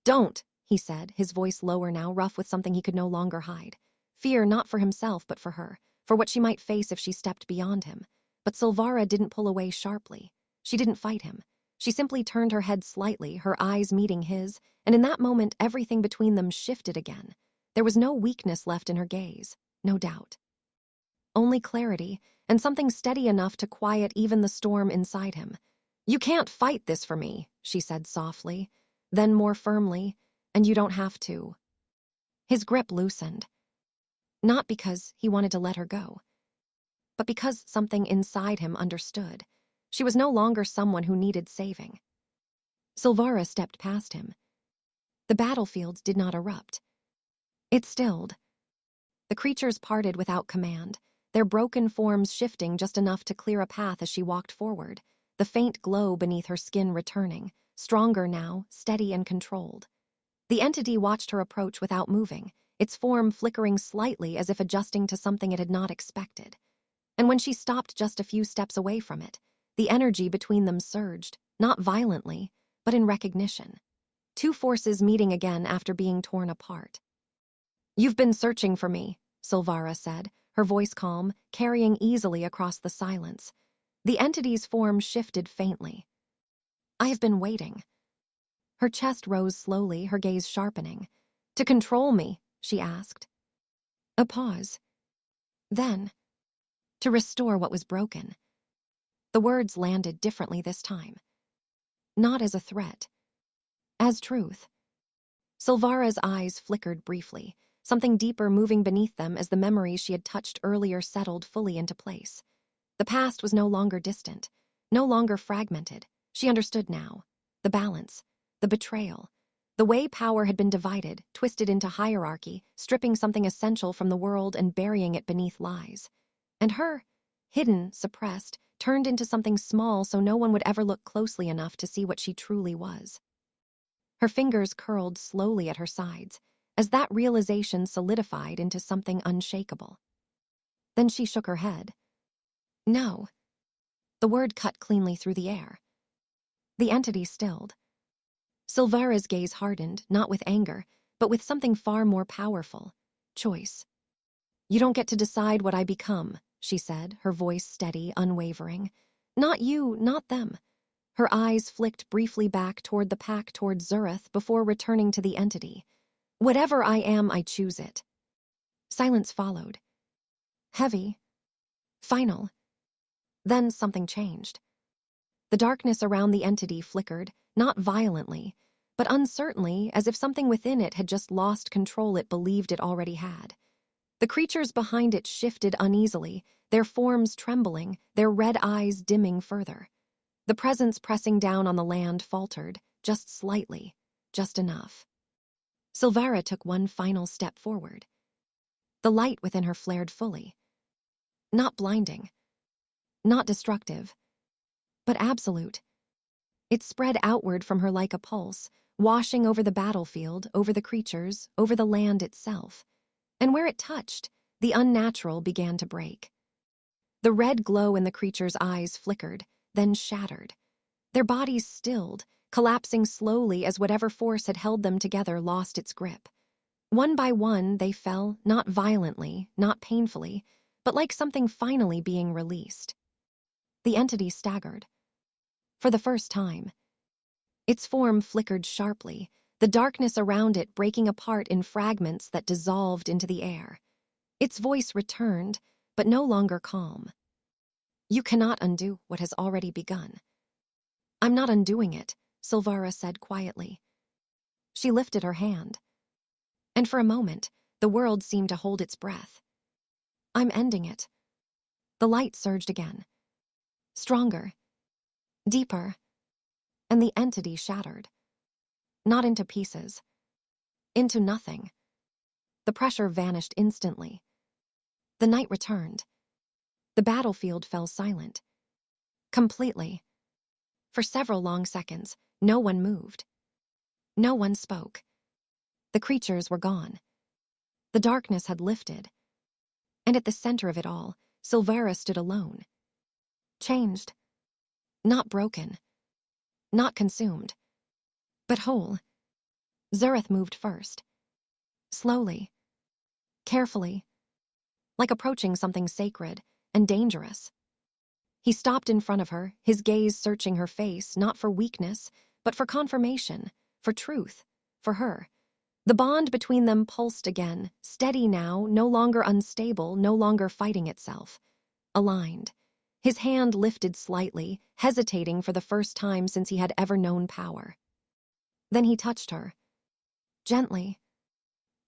Don't, he said, his voice lower now, rough with something he could no longer hide. Fear not for himself, but for her, for what she might face if she stepped beyond him. But Silvara didn't pull away sharply. She didn't fight him. She simply turned her head slightly, her eyes meeting his, and in that moment everything between them shifted again. There was no weakness left in her gaze, no doubt. Only clarity, and something steady enough to quiet even the storm inside him. You can't fight this for me, she said softly, then more firmly, and you don't have to. His grip loosened. Not because he wanted to let her go, but because something inside him understood. She was no longer someone who needed saving. Silvara stepped past him. The battlefield did not erupt. It stilled. The creatures parted without command, their broken forms shifting just enough to clear a path as she walked forward, the faint glow beneath her skin returning, stronger now, steady and controlled. The entity watched her approach without moving, its form flickering slightly as if adjusting to something it had not expected. And when she stopped just a few steps away from it, the energy between them surged, not violently, but in recognition. Two forces meeting again after being torn apart. You've been searching for me, Silvara said, her voice calm, carrying easily across the silence. The entity's form shifted faintly. I have been waiting. Her chest rose slowly, her gaze sharpening. To control me, she asked. A pause. Then, to restore what was broken. The words landed differently this time. Not as a threat. As truth. Silvara's eyes flickered briefly, something deeper moving beneath them as the memories she had touched earlier settled fully into place. The past was no longer distant, no longer fragmented. She understood now. The balance, the betrayal, the way power had been divided, twisted into hierarchy, stripping something essential from the world and burying it beneath lies. And her, hidden, suppressed, turned into something small so no one would ever look closely enough to see what she truly was. Her fingers curled slowly at her sides, as that realization solidified into something unshakable. Then she shook her head. No. The word cut cleanly through the air. The entity stilled. Silvara's gaze hardened, not with anger, but with something far more powerful. Choice. You don't get to decide what I become, she said, her voice steady, unwavering. Not you, not them. Her eyes flicked briefly back toward the pack toward Zurith before returning to the entity. Whatever I am, I choose it. Silence followed. Heavy. Final. Then something changed. The darkness around the entity flickered, not violently, but uncertainly, as if something within it had just lost control it believed it already had. The creatures behind it shifted uneasily, their forms trembling, their red eyes dimming further. The presence pressing down on the land faltered, just slightly, just enough. Silvara took one final step forward. The light within her flared fully. Not blinding. Not destructive. But absolute. It spread outward from her like a pulse, washing over the battlefield, over the creatures, over the land itself. And where it touched, the unnatural began to break. The red glow in the creatures' eyes flickered, then shattered. Their bodies stilled, collapsing slowly as whatever force had held them together lost its grip. One by one, they fell, not violently, not painfully, but like something finally being released. The entity staggered. For the first time. Its form flickered sharply, the darkness around it breaking apart in fragments that dissolved into the air. Its voice returned, but no longer calm. You cannot undo what has already begun. I'm not undoing it, Silvara said quietly. She lifted her hand. And for a moment, the world seemed to hold its breath. I'm ending it. The light surged again. Stronger. Deeper. And the entity shattered. Not into pieces. Into nothing. The pressure vanished instantly. The night returned. The battlefield fell silent. Completely. For several long seconds, no one moved. No one spoke. The creatures were gone. The darkness had lifted. And at the center of it all, Silvera stood alone. Changed. Not broken. Not consumed. But whole. Zurith moved first. Slowly. Carefully. Like approaching something sacred and dangerous. He stopped in front of her, his gaze searching her face, not for weakness, but for confirmation, for truth, for her. The bond between them pulsed again, steady now, no longer unstable, no longer fighting itself. Aligned. His hand lifted slightly, hesitating for the first time since he had ever known power. Then he touched her. Gently.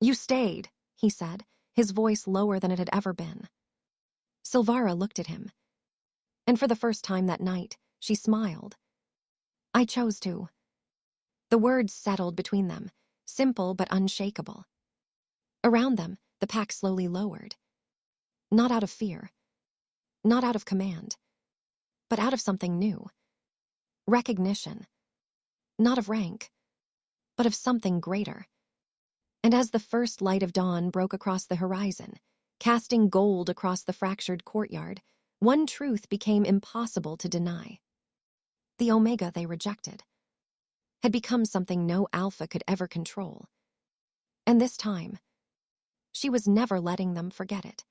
You stayed, he said, his voice lower than it had ever been. Silvara looked at him. And for the first time that night, she smiled. I chose to. The words settled between them, simple but unshakable. Around them, the pack slowly lowered. Not out of fear. Not out of command. But out of something new. Recognition. Not of rank, but of something greater. And as the first light of dawn broke across the horizon, casting gold across the fractured courtyard, one truth became impossible to deny. The Omega they rejected had become something no Alpha could ever control. And this time, she was never letting them forget it.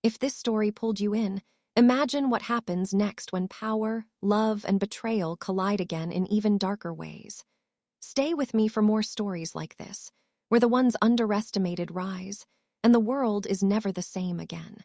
If this story pulled you in, imagine what happens next when power, love, and betrayal collide again in even darker ways. Stay with me for more stories like this, where the ones underestimated rise, and the world is never the same again.